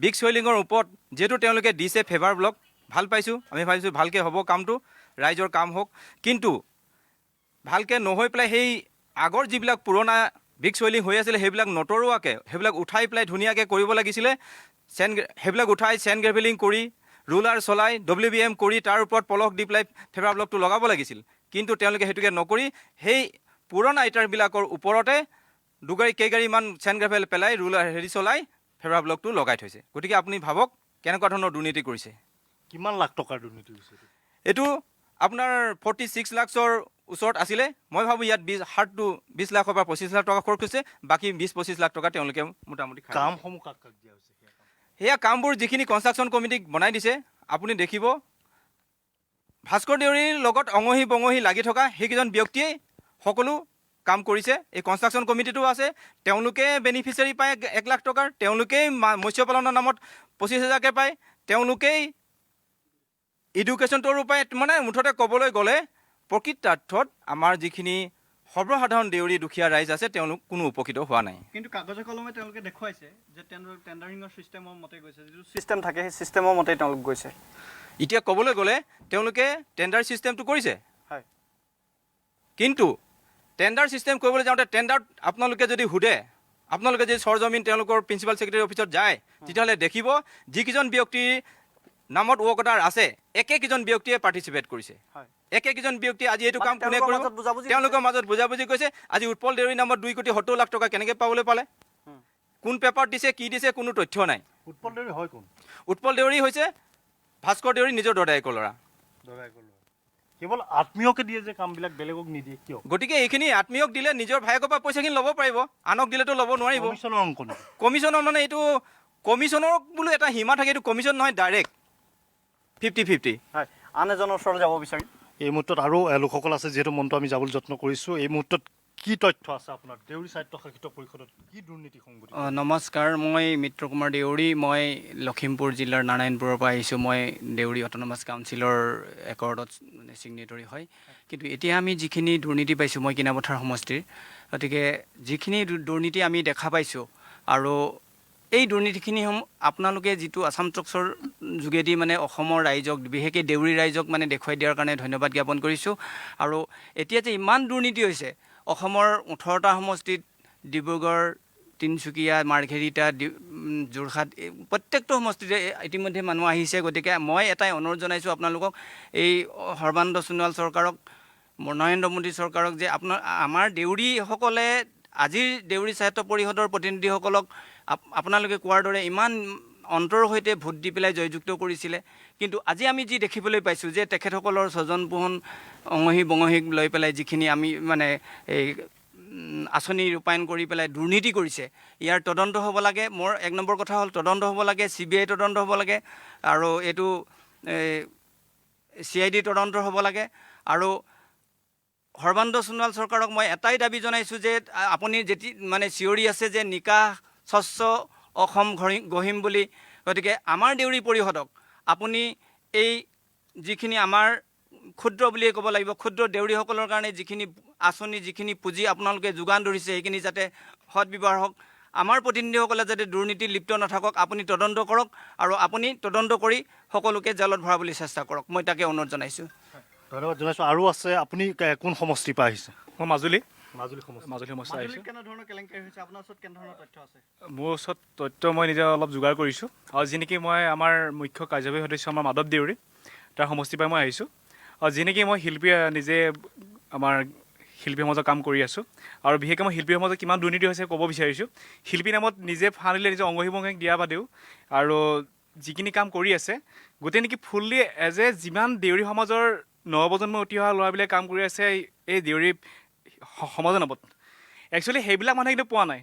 বিগ চইলিঙৰ ওপৰত যিহেতু তেওঁলোকে দিছে ফেভাৰ ব্লক, ভাল পাইছোঁ। আমি ভাবিছোঁ ভালকৈ হ'ব কামটো, ৰাইজৰ কাম হওক। কিন্তু ভালকৈ নহৈ পেলাই সেই আগৰ যিবিলাক পুৰণা বিগ চইলিং হৈ আছিলে সেইবিলাক নতৰুৱাকৈ সেইবিলাক উঠাই পেলাই ধুনীয়াকৈ কৰিব লাগিছিলে। সেইবিলাক উঠাই চেণ্ড গ্ৰেভেলিং কৰি ৰুলাৰ চলাই WBM কৰি তাৰ ওপৰত পলস দি পেলাই ফেভাৰ ব্লকটো লগাব লাগিছিল। কিন্তু তেওঁলোকে সেইটোকে নকৰি সেই পুৰণা ইটাৰবিলাকৰ ওপৰতে কেইগাড়ীমান চেণ্ড গ্ৰেভেল পেলাই ৰুলাৰ চলাই ফেভাৰ ব্লকটো লগাই থৈছে। গতিকে আপুনি ভাবক কেনেকুৱা ধৰণৰ দুৰ্নীতি কৰিছে। কিমান লাখ টকাৰ দুৰ্নীতি হৈছে? এইটো আপোনাৰ 46 লাখৰ ওচৰত আছিলে। মই ভাবোঁ ইয়াত 20 লাখৰ পৰা 25 লাখ টকা খৰচ হৈছে, বাকী 20-25 লাখ টকা তেওঁলোকে মোটামুটি কামসমূহ কাক কাক দিয়া হৈছে? সেয়া কামবোৰ যিখিনি কনষ্ট্ৰাকশ্যন কমিটিক বনাই দিছে, আপুনি দেখিব ভাস্কৰ দেউৰীৰ লগত অঙহী বঙহী লাগি থকা সেইকেইজন ব্যক্তিয়েই সকলো কাম কৰিছে। এই কনষ্ট্ৰাকশ্যন কমিটিটো আছে, তেওঁলোকে বেনিফিচিয়াৰী পায় 1 লাখ টকাৰ, তেওঁলোকেই মৎস্য পালনৰ নামত 25,000কৈ পায়, তেওঁলোকেই এডুকেশ্যনটোৰ উপায়। মানে মুঠতে ক'বলৈ গ'লে প্ৰকৃতাৰ্থত আমাৰ যিখিনি সৰ্বসাধাৰণ দেউৰী দুখীয়া ৰাইজ আছে তেওঁলোক কোনো উপকৃত হোৱা নাই। কিন্তু কাগজে কলমে তেওঁলোকে দেখুৱাইছে যে টেণ্ডাৰিঙৰ ছিষ্টেমৰ মতে গৈছে, যিটো ছিষ্টেম থাকে সেই ছিষ্টেমৰ মতেই তেওঁলোক গৈছে। এতিয়া ক'বলৈ গ'লে তেওঁলোকে টেণ্ডাৰ ছিষ্টেমটো কৰিছে, হয়, কিন্তু টেণ্ডাৰ ছিষ্টেম কৰিবলৈ যাওঁতে টেণ্ডাৰত আপোনালোকে যদি সোধে, আপোনালোকে যদি চৰজমিন তেওঁলোকৰ প্ৰিন্সিপাল ছেক্ৰেটাৰী অফিচত যায়, তেতিয়াহ'লে দেখিব যিকেইজন ব্যক্তিৰ নামত ৱৰ্ক অৰ্ডাৰ আছে একেকেইজন ব্যক্তিয়ে পাৰ্টিচিপেট কৰিছে। একেকেইজন ব্যক্তিয়ে আজি এইটো কাম কোনে কৰিব, তেওঁলোকৰ মাজত বুজাবুজি কৰিছে। আজি উৎপল দেউৰীৰ নামত 2,70 লাখ টকা কেনেকৈ পাবলৈ পালে, কোন পেপাৰত দিছে, কি দিছে, কোনো তথ্য নাই। উৎপল দেউৰী হয় কোন? উৎপল দেউৰী হৈছে ভাস্কৰ দেউৰী নিজৰ দদায়েকৰ ল'ৰা। কেৱল আত্মীয়কে দিয়ে যে কামবিলাক, বেলেগক নিদিয়ে কিয়? গতিকে এইখিনি আত্মীয়ক দিলে নিজৰ ভায়েকৰ পৰা পইচাখিনি ল'ব পাৰিব, আনক দিলেতো ল'ব নোৱাৰিব। কমিশ্যনৰ মানে এইটো কমিশ্যনৰ বোলো এটা সীমা থাকে, এইটো কমিশ্যন নহয়, ডাইৰেক্ট 50-50। হয়, আন এজনৰ ওচৰলৈ যাব বিচাৰিম। এই মুহূৰ্তত আৰু লোকসকল আছে, যিহেতু মনটো আমি যাবলৈ যত্ন কৰিছোঁ। এই মুহূৰ্তত কি তথ্য আছে আপোনাৰ দেউৰী স্বায়ত্তশাসিত পৰিষদত কি দুৰ্নীতি সংঘটিত? নমস্কাৰ, মই মিত্ৰ কুমাৰ দেউৰী, মই লখিমপুৰ জিলাৰ নাৰায়ণপুৰৰ পৰা আহিছোঁ। মই দেউৰী অট'নমাছ কাউন্সিলৰ একৰ্ডত মানে ছিগনেটৰী হয়। কিন্তু এতিয়া আমি যিখিনি দুৰ্নীতি পাইছোঁ, মই কিনাপথাৰ সমষ্টিৰ, গতিকে যিখিনি দুৰ্নীতি আমি দেখা পাইছোঁ আৰু এই দুৰ্নীতিখিনি আপোনালোকে যিটো আছাম টক্সৰ যোগেদি মানে অসমৰ ৰাইজক, বিশেষকৈ দেউৰী ৰাইজক মানে দেখুৱাই দিয়াৰ কাৰণে ধন্যবাদ জ্ঞাপন কৰিছোঁ। আৰু এতিয়া যে ইমান দুৰ্নীতি হৈছে অসমৰ 18টা সমষ্টিত, ডিব্ৰুগড়, তিনিচুকীয়া, মাৰ্ঘেৰিটা, যোৰহাট, প্ৰত্যেকটো সমষ্টিতে ইতিমধ্যে মানুহ আহিছে। গতিকে মই এটাই অনুৰোধ জনাইছোঁ আপোনালোকক, এই সৰ্বানন্দ সোণোৱাল চৰকাৰক, নৰেন্দ্ৰ মোদী চৰকাৰক, যে আমাৰ দেউৰীসকলে আজিৰ দেউৰী স্বায়ত্ত পৰিষদৰ প্ৰতিনিধিসকলক আপোনালোকে কোৱাৰ দৰে ইমান অন্তৰৰ সৈতে ভোট দি পেলাই জয়যুক্ত কৰিছিলে। কিন্তু আজি আমি যি দেখিবলৈ পাইছোঁ যে তেখেতসকলৰ স্বজন পোহন অঙহী বঙহীক লৈ পেলাই যিখিনি আমি মানে এই আঁচনি ৰূপায়ণ কৰি পেলাই দুৰ্নীতি কৰিছে, ইয়াৰ তদন্ত হ'ব লাগে। মোৰ 1 নম্বৰ কথা হ'ল তদন্ত হ'ব লাগে, CBI তদন্ত হ'ব লাগে, আৰু এইটো CID তদন্ত হ'ব লাগে। আৰু সৰ্বানন্দ সোণোৱাল চৰকাৰক মই এটাই দাবী জনাইছোঁ যে আপুনি মানে চিঞৰি আছে যে নিকাহ স্বচ্ছ অসম গঢ়িম বুলি, গতিকে আমাৰ দেউৰী পৰিষদক আপুনি এই যিখিনি আমাৰ ক্ষুদ্ৰ বুলিয়ে ক'ব লাগিব, ক্ষুদ্ৰ দেউৰীসকলৰ কাৰণে যিখিনি আঁচনি যিখিনি পুঁজি আপোনালোকে যোগান ধৰিছে সেইখিনি যাতে সৎব্যৱহাৰ হওক, আমাৰ প্ৰতিনিধিসকলে যাতে দুৰ্নীতি লিপ্ত নাথাকক, আপুনি তদন্ত কৰক আৰু আপুনি তদন্ত কৰি সকলোকে জেলত ভৰাবলৈ চেষ্টা কৰক, মই তাকে অনুৰোধ জনাইছোঁ। ধন্যবাদ জনাইছোঁ। আৰু আছে, আপুনি কোন সমষ্টিৰ পৰা আহিছে? মই মাজুলী সমস্যা আহিছে। কেনেধৰণৰ কেলেংকাৰী হৈছে আপোনাৰ ওচৰত, কেনেধৰণৰ তথ্য আছে? মোৰ ওচৰত তথ্য মই নিজে অলপ যোগাৰ কৰিছোঁ, আৰু যি নেকি মই আমাৰ মুখ্য কাৰ্যবাহী সদস্য আমাৰ মাধৱ দেউৰী তাৰ সমষ্টিৰ পৰা মই আহিছোঁ, আৰু যি নেকি মই শিল্পী নিজে আমাৰ শিল্পী সমাজৰ কাম কৰি আছোঁ, আৰু বিশেষকৈ মই শিল্পী সমাজত কিমান দুৰ্নীতি হৈছে ক'ব বিচাৰিছোঁ। শিল্পী নামত নিজে ফান্দিলে নিজৰ অংগীভংগীক দিয়া বাদেও আৰু যিখিনি কাম কৰি আছে গোটেই নেকি ফুল্লি যিমান দেউৰী সমাজৰ নৱপ্ৰজন্ম উঠি অহা ল'ৰাবিলাকে কাম কৰি আছে এই দেউৰী সমাজৰ নামত, একচুৱেলি সেইবিলাক মানুহে কিন্তু পোৱা নাই।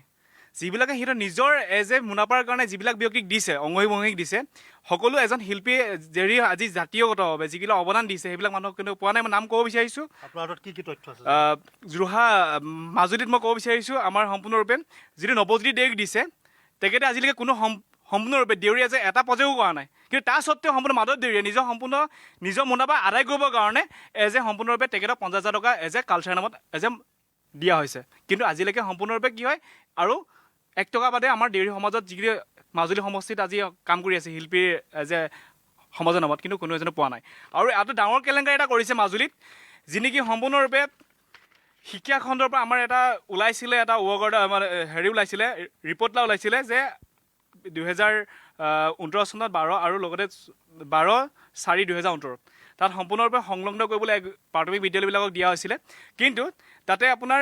যিবিলাকে সিহঁতৰ নিজৰ মুনাফাৰ কাৰণে যিবিলাক ব্যক্তিক দিছে, অংগীভংগীক দিছে, সকলো এজন শিল্পীয়ে আজি জাতীয়গতভাৱে যিবিলাক অৱদান দিছে সেইবিলাক মানুহক কিন্তু পোৱা নাই। মই নাম ক'ব বিচাৰিছোঁ, আপোনাৰ হাতত কি তথ্য আছে? মাজুলীত মই ক'ব বিচাৰিছোঁ আমাৰ সম্পূৰ্ণৰূপে যিটো নৱজ্যোতি দেউৰীক দিছে, তেখেতে আজিলৈকে কোনো সম্পূৰ্ণৰূপে দেউৰী এটা পৰ্যায়ো কৰা নাই, কিন্তু তাৰ স্বত্তেও সম্পূৰ্ণ মাধৱ দেউৰীয়ে নিজৰ মুনাফা আদায় কৰিবৰ কাৰণে সম্পূৰ্ণৰূপে তেখেতক 50,000 টকা কালচাৰ নামত দিয়া হৈছে, কিন্তু আজিলৈকে সম্পূৰ্ণৰূপে কি হয় আৰু 1 টকা বাদে আমাৰ দেউৰী সমাজত যিখিনি মাজুলী সমষ্টিত আজি কাম কৰি আছে শিল্পীৰ সমাজৰ নামত, কিন্তু কোনো এজনে পোৱা নাই। আৰু এটা ডাঙৰ কেলেংকাৰী এটা কৰিছে মাজুলীত, যি নেকি সম্পূৰ্ণৰূপে শিক্ষা খণ্ডৰ পৰা আমাৰ এটা ওলাইছিলে, এটা ওলাইছিলে ৰিপৰ্ট এটা ওলাইছিলে যে 2019 চনত 12 আৰু লগতে 12/4/2019 তাত সম্পূৰ্ণৰূপে সংলগ্ন কৰিবলৈ প্ৰাথমিক বিদ্যালয়বিলাকক দিয়া হৈছিলে, কিন্তু তাতে আপোনাৰ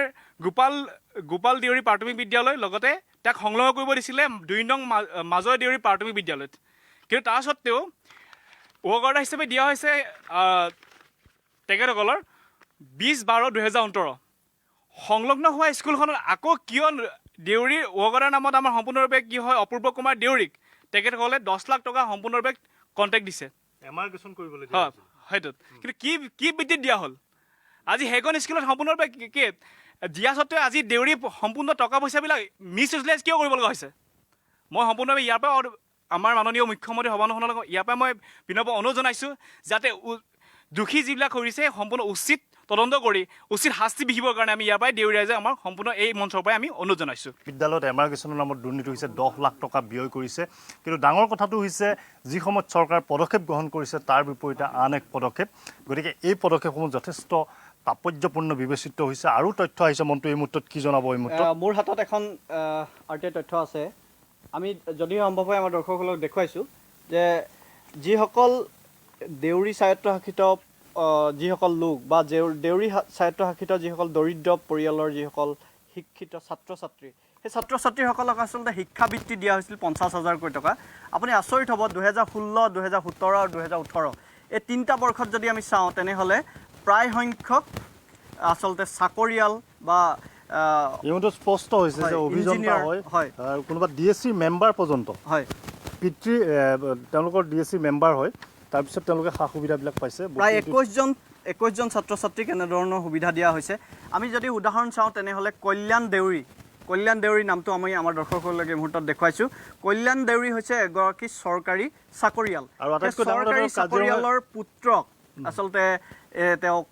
গোপাল দেউৰী প্ৰাথমিক বিদ্যালয় লগতে তাক সংলগ্ন কৰিব দিছিলে 2 নং মাজৰ দেউৰী প্ৰাথমিক বিদ্যালয়ত, কিন্তু তাৰ স্বত্তেও ওৱগৰ্ডা হিচাপে দিয়া হৈছে তেখেতসকলৰ 20/12/2019 সংলগ্ন হোৱা স্কুলখনত আকৌ কিয় দেউৰী ওৱগৰ্ডাৰ নামত আমাৰ সম্পূৰ্ণৰূপে কি হয় অপূৰ্ব কুমাৰ দেউৰীক তেখেতসকলে 10 লাখ টকা সম্পূৰ্ণৰূপে কণ্টেক্ট দিছে এমাৰ্গেশ্যন কৰিবলৈ, হয় সেইটোত, কিন্তু কি ভিত্তিত দিয়া হ'ল? আজি সেইখন স্কুলত সম্পূৰ্ণৰূপে কি দিয়া স্বত্তেও আজি দেউৰী সম্পূৰ্ণ টকা পইচাবিলাক মিছ ইউটিলাইজ কিয় কৰিব লগা হৈছে? মই সম্পূৰ্ণভাৱে ইয়াৰ পৰা আমাৰ মাননীয় মুখ্যমন্ত্ৰী সৰ্বানন্দ সোণোৱালক ইয়াৰ পৰা মই বিনম্ৰ অনুৰোধ জনাইছোঁ যাতে দোষী যিবিলাক কৰিছে সম্পূৰ্ণ উচিত তদন্ত কৰি উচিত শাস্তি বিহিবৰ কাৰণে আমি ইয়াৰ পৰাই দেউৰী ৰাইজে আমাৰ সম্পূৰ্ণ এই মঞ্চৰ পৰাই আমি অনুৰোধ জনাইছোঁ। বিদ্যালয়ত এমাৰ্গেশ্যনৰ নামত দুৰ্নীতি হৈছে, 10 লাখ টকা ব্যয় কৰিছে, কিন্তু ডাঙৰ কথাটো হৈছে যি সময়ত চৰকাৰ পদক্ষেপ গ্ৰহণ কৰিছে তাৰ বিপৰীতে আন এক পদক্ষেপ, গতিকে এই পদক্ষেপসমূহ যথেষ্ট তাৎপৰ্যপূৰ্ণ বিবেচিত হৈছে। আৰু তথ্য আহিছে, মনটো এই মুহূৰ্তত কি জনাব? এই মুহূৰ্তত মোৰ হাতত এখন RTI তথ্য আছে, আমি যদিও সম্ভৱ হয় আমাৰ দৰ্শকসকলক দেখুৱাইছোঁ যে যিসকল দেউৰী স্বায়ত্তশাসিত যিসকল লোক বা দেউৰী স্বায়ত্তশাসিত যিসকল দৰিদ্ৰ পৰিয়ালৰ যিসকল শিক্ষিত ছাত্ৰ ছাত্ৰী, সেই ছাত্ৰ ছাত্ৰীসকলক আচলতে শিক্ষাবৃত্তি দিয়া হৈছিল 50,000 টকা। আপুনি আচৰিত হ'ব 2016, 2017 আৰু 2018 এই 3টা বৰ্ষত যদি আমি চাওঁ তেনেহ'লে প্ৰায় সংখ্যক আচলতে চাকৰিয়াল বা এইটো স্পষ্ট হৈছে যে অভিযন্তা হয়, কোনোবা DSC মেম্বাৰ পৰ্যন্ত হয়, পিতৃ তেওঁলোকৰ DSC মেম্বাৰ হয়, তাৰপিছত তেওঁলোকে সা সুবিধাবিলাক পাইছে। প্ৰায় 21জন ছাত্ৰ ছাত্ৰীক এনেধৰণৰ সুবিধা দিয়া হৈছে। আমি যদি উদাহৰণ চাওঁ তেনেহ'লে কল্যাণ দেউৰী নামটো আমি আমাৰ দৰ্শকসকলক এই মুহূৰ্তত দেখুৱাইছোঁ। কল্যাণ দেউৰী হৈছে এগৰাকী চৰকাৰী চাকৰিয়াল, আৰু চৰকাৰী চাকৰিয়ালৰ পুত্ৰক আচলতে তেওঁক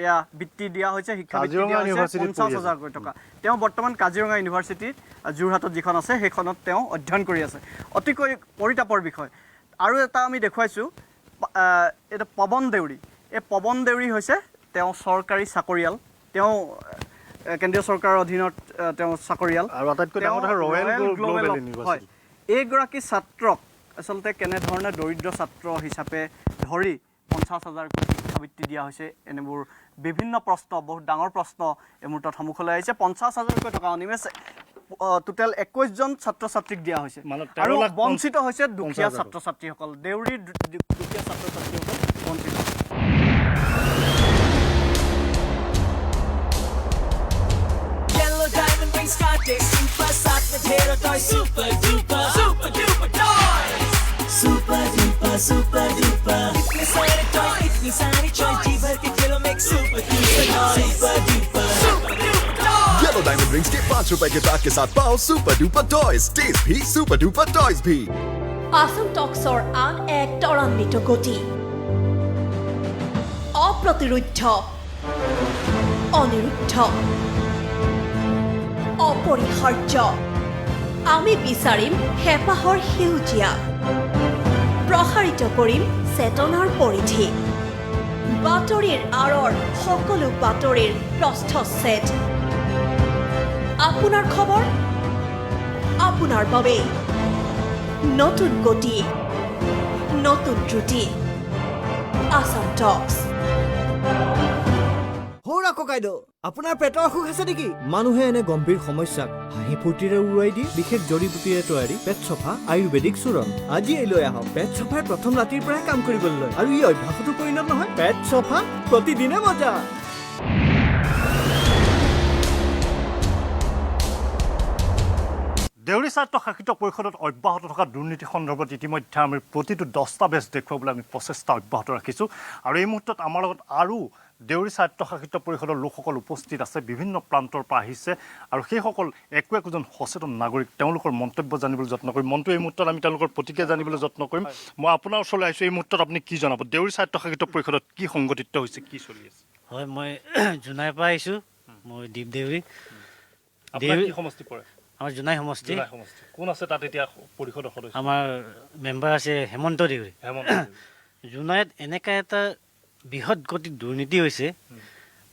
এয়া বৃত্তি দিয়া হৈছে, শিক্ষাবৃত্তি দিয়া হৈছে 50,000 টকা। তেওঁ বৰ্তমান কাজিৰঙা ইউনিভাৰ্চিটিত যোৰহাটত যিখন আছে সেইখনত তেওঁ অধ্যয়ন কৰি আছে। অতিকৈ পৰিতাপৰ বিষয়। আৰু এটা আমি দেখুৱাইছোঁ এটা পৱন দেউৰী। এই পৱন দেউৰী হৈছে তেওঁ চৰকাৰী চাকৰিয়াল, তেওঁ কেন্দ্ৰীয় চৰকাৰৰ অধীনত তেওঁ চাকৰিয়াল, আৰু আটাইতকৈ ডাঙৰ কথা ৰয়েল গ্লোবেল ইউনিভাৰ্চিটি। এইগৰাকী ছাত্ৰক আচলতে কেনেধৰণে দৰিদ্ৰ ছাত্ৰ হিচাপে ধৰি 50,000 শিক্ষাবৃত্তি দিয়া হৈছে, এনেবোৰ বিভিন্ন প্ৰশ্ন, বহুত ডাঙৰ প্ৰশ্ন এই মুহূৰ্তত সন্মুখলৈ আহিছে। 50,000 টকা অনিমেষ টোটেল 21জন ছাত্ৰ ছাত্ৰীক দিয়া হৈছে, আৰু বঞ্চিত হৈছে দুখীয়া ছাত্ৰ ছাত্ৰীসকল, দেউৰীৰ দুখীয়া ছাত্ৰ ছাত্ৰীসকল বঞ্চিত। Super duper, super duper. इतने सारे toys, इतनी सारी choice, जी भर के खेलों में येलो डायमंड रिंग्स के 5 रुपए के पैक के साथ पाओ सुपर डुपर टॉयज टेस्ट भी सुपर डुपर टॉयज भी আসাম টক্সৰ আন এক ত্বৰান্বিত গতি অপ্ৰতিৰোধ্য অনিৰুদ্ধ অপৰিহাৰ্য আমি বিচাৰিম হেঁপাহৰ সেউজীয়া প্ৰসাৰিত কৰিম চেতনাৰ পৰিধি বাতৰিৰ আঁৰৰ সকলো বাতৰিৰ প্ৰস্থচ্ছেদ আপোনাৰ খবৰ আপোনাৰ বাবে নতুন গতি নতুন ত্ৰুটি আসাম টক্স সৌৰা ককাইদেউ আপোনাৰ পেটৰ অসুখ আছে নেকি মানুহে এনে গম্ভীৰ সমস্যাক হাঁহি ফূৰ্তিৰে উৰুৱাই দি বিশেষ জড়িবুটিৰে তৈয়াৰী পেট চফা আয়ুৰ্বেদিক চূৰণ আজি লৈ আহক পেট চফাৰ প্ৰথম ৰাতিৰ পৰাই কাম কৰিবলৈ আৰু ই অভ্যাসতো পৰিণত নহয় পেট চফা প্ৰতিদিনে মজা দেউৰী স্বায়ত্তশাসিত পৰিষদত অব্যাহত থকা দুৰ্নীতি সন্দৰ্ভত ইতিমধ্যে আমি প্ৰতিটো দস্তাবেজ দেখুৱাবলৈ আমি প্ৰচেষ্টা অব্যাহত ৰাখিছোঁ আৰু এই মুহূৰ্তত আমাৰ লগত আৰু দেউৰী স্বায়ত্তশাসিত পৰিষদৰ লোকসকল উপস্থিত আছে বিভিন্ন প্ৰান্তৰ পৰা আহিছে আৰু সেইসকল একোজন সচেতন নাগৰিক তেওঁলোকৰ মন্তব্য জানিবলৈ যত্ন কৰিম মনটো এই মুহূৰ্তত আমি তেওঁলোকৰ প্ৰতিক্ৰিয়া জানিবলৈ যত্ন কৰিম মই আপোনাৰ ওচৰলৈ আহিছোঁ এই মুহূৰ্তত আপুনি কি জনাব দেউৰী স্বায়ত্তশাসিত পৰিষদত কি সংগঠিত হৈছে কি চলি আছে হয় মই জোনাইৰ পৰা আহিছোঁ মই দীপ দেউৰী আপোনাৰ কি সমষ্টি পৰে আমাৰ জোনাই সমষ্টি কোন আছে তাত এতিয়া পৰিষদৰ সদস্য আমাৰ মেম্বাৰ আছে হেমন্ত দেউৰী জোনাইত এনেকুৱা এটা বৃহৎ গতিত দুৰ্নীতি হৈছে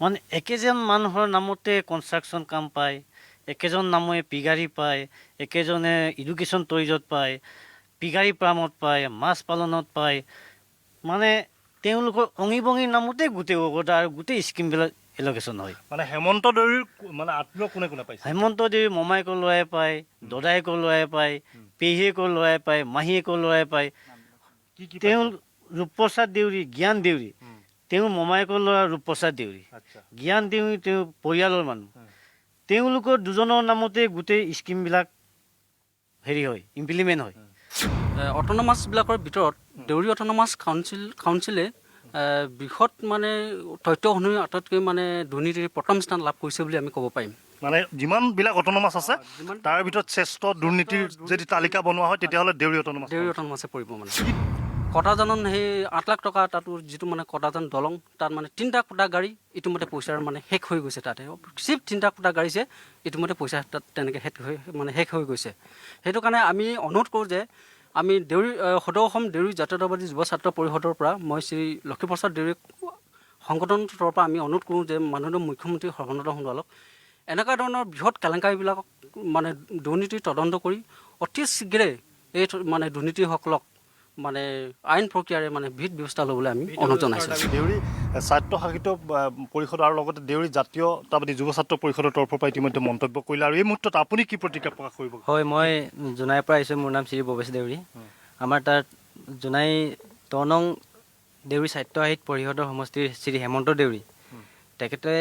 মানে একেজন মানুহৰ নামতে কনষ্ট্ৰাকশ্যন কাম পায় একেজন নামে পিগাৰী পায় একেজনে এডুকেশ্যন টুৰিজত পায় পিগাৰী ফাৰ্মত পায় মাছ পালনত পায় মানে তেওঁলোকৰ অঙি বঙিৰ নামতে গোটেই অগদা আৰু গোটেই স্কিমবিলাক এলোকেশ্যন হয় মানে হেমন্ত দেউৰীৰ মানে আত্মীয় কোনে কোনে পাইছে হেমন্ত দেউৰী মমাইকো লোৱাই পায় দদাইকো লোৱাই পায় পেহীয়েকো লোৱাই পায় মাহীয়েকো লোৱাই পায় তেওঁ ৰূপপ্ৰসাদ দেউৰী জ্ঞান দেউৰী তেওঁ মমাইকো লোৱা ৰূপপ্ৰসাদ দেউৰী জ্ঞান দেউৰী তেওঁ পৰিয়ালৰ মানুহ তেওঁলোকৰ দুজনৰ নামতে গোটেই স্কিমবিলাক হেৰি হয় ইমপ্লিমেণ্ট হয় অট'নমাছবিলাকৰ ভিতৰত দেউৰী অট'নমাছ কাউন্সিলে বৃহৎ মানে তথ্য অনুসৰি আটাইতকৈ মানে দুৰ্নীতিৰ প্ৰথম স্থান লাভ কৰিছে বুলি আমি ক'ব পাৰিম মানে যিমানবিলাক অট'নমাছ আছে তাৰ ভিতৰত শ্ৰেষ্ঠ দুৰ্নীতিৰ যদি তালিকা বনোৱা হয় তেতিয়াহ'লে দেউৰী অট'নমাছে পৰিব মানে কটাজানত সেই 8 লাখ টকা তাতো যিটো মানে কটাজান দলং তাত মানে 3টা কোটা গাড়ী ইতিমধ্যে পইচাৰ মানে শেষ হৈ গৈছে তাতে চিপ 3টা কোটা গাড়ীছে ইতিমধ্যে পইচা তাত তেনেকৈ শেষ হৈ গৈছে সেইটো কাৰণে আমি অনুৰোধ কৰোঁ যে আমি দেউৰী সদৌ অসম দেউৰী জাতীয়তাবাদী যুৱ ছাত্ৰ পৰিষদৰ পৰা মই শ্ৰী লক্ষীপ্ৰসাদ দেউৰী সংগঠনৰ পৰা আমি অনুৰোধ কৰোঁ যে মাননীয় মুখ্যমন্ত্ৰী সৰ্বানন্দ সোণোৱালক এনেকুৱা ধৰণৰ বৃহৎ কেলেংকাৰীবিলাকক মানে দুৰ্নীতি তদন্ত কৰি অতি শীঘ্ৰে এই মানে দুৰ্নীতিসকলক মানে আইন প্ৰক্ৰিয়াৰে মানে বিহিত ব্যৱস্থা ল'বলৈ আমি অনুৰোধ জনাইছোঁ দেউৰী স্বায়ত্তশাসিত পৰিষদ আৰু লগতে দেউৰী জাতীয়তাবাদী যুৱ ছাত্ৰ পৰিষদৰ তৰফৰ পৰা ইতিমধ্যে মন্তব্য কৰিলে আৰু এই মুহূৰ্তত আপুনি কি প্ৰতিক্ৰিয়া প্ৰকাশ কৰিব হয় মই জোনাইৰ পৰা আহিছোঁ মোৰ নাম শ্ৰী ভৱেশ দেউৰী আমাৰ তাত জোনাই 3 নং দেউৰী স্বায়ত্তশাসিত পৰিষদৰ সমষ্টিৰ শ্ৰী হেমন্ত দেউৰী তেখেতে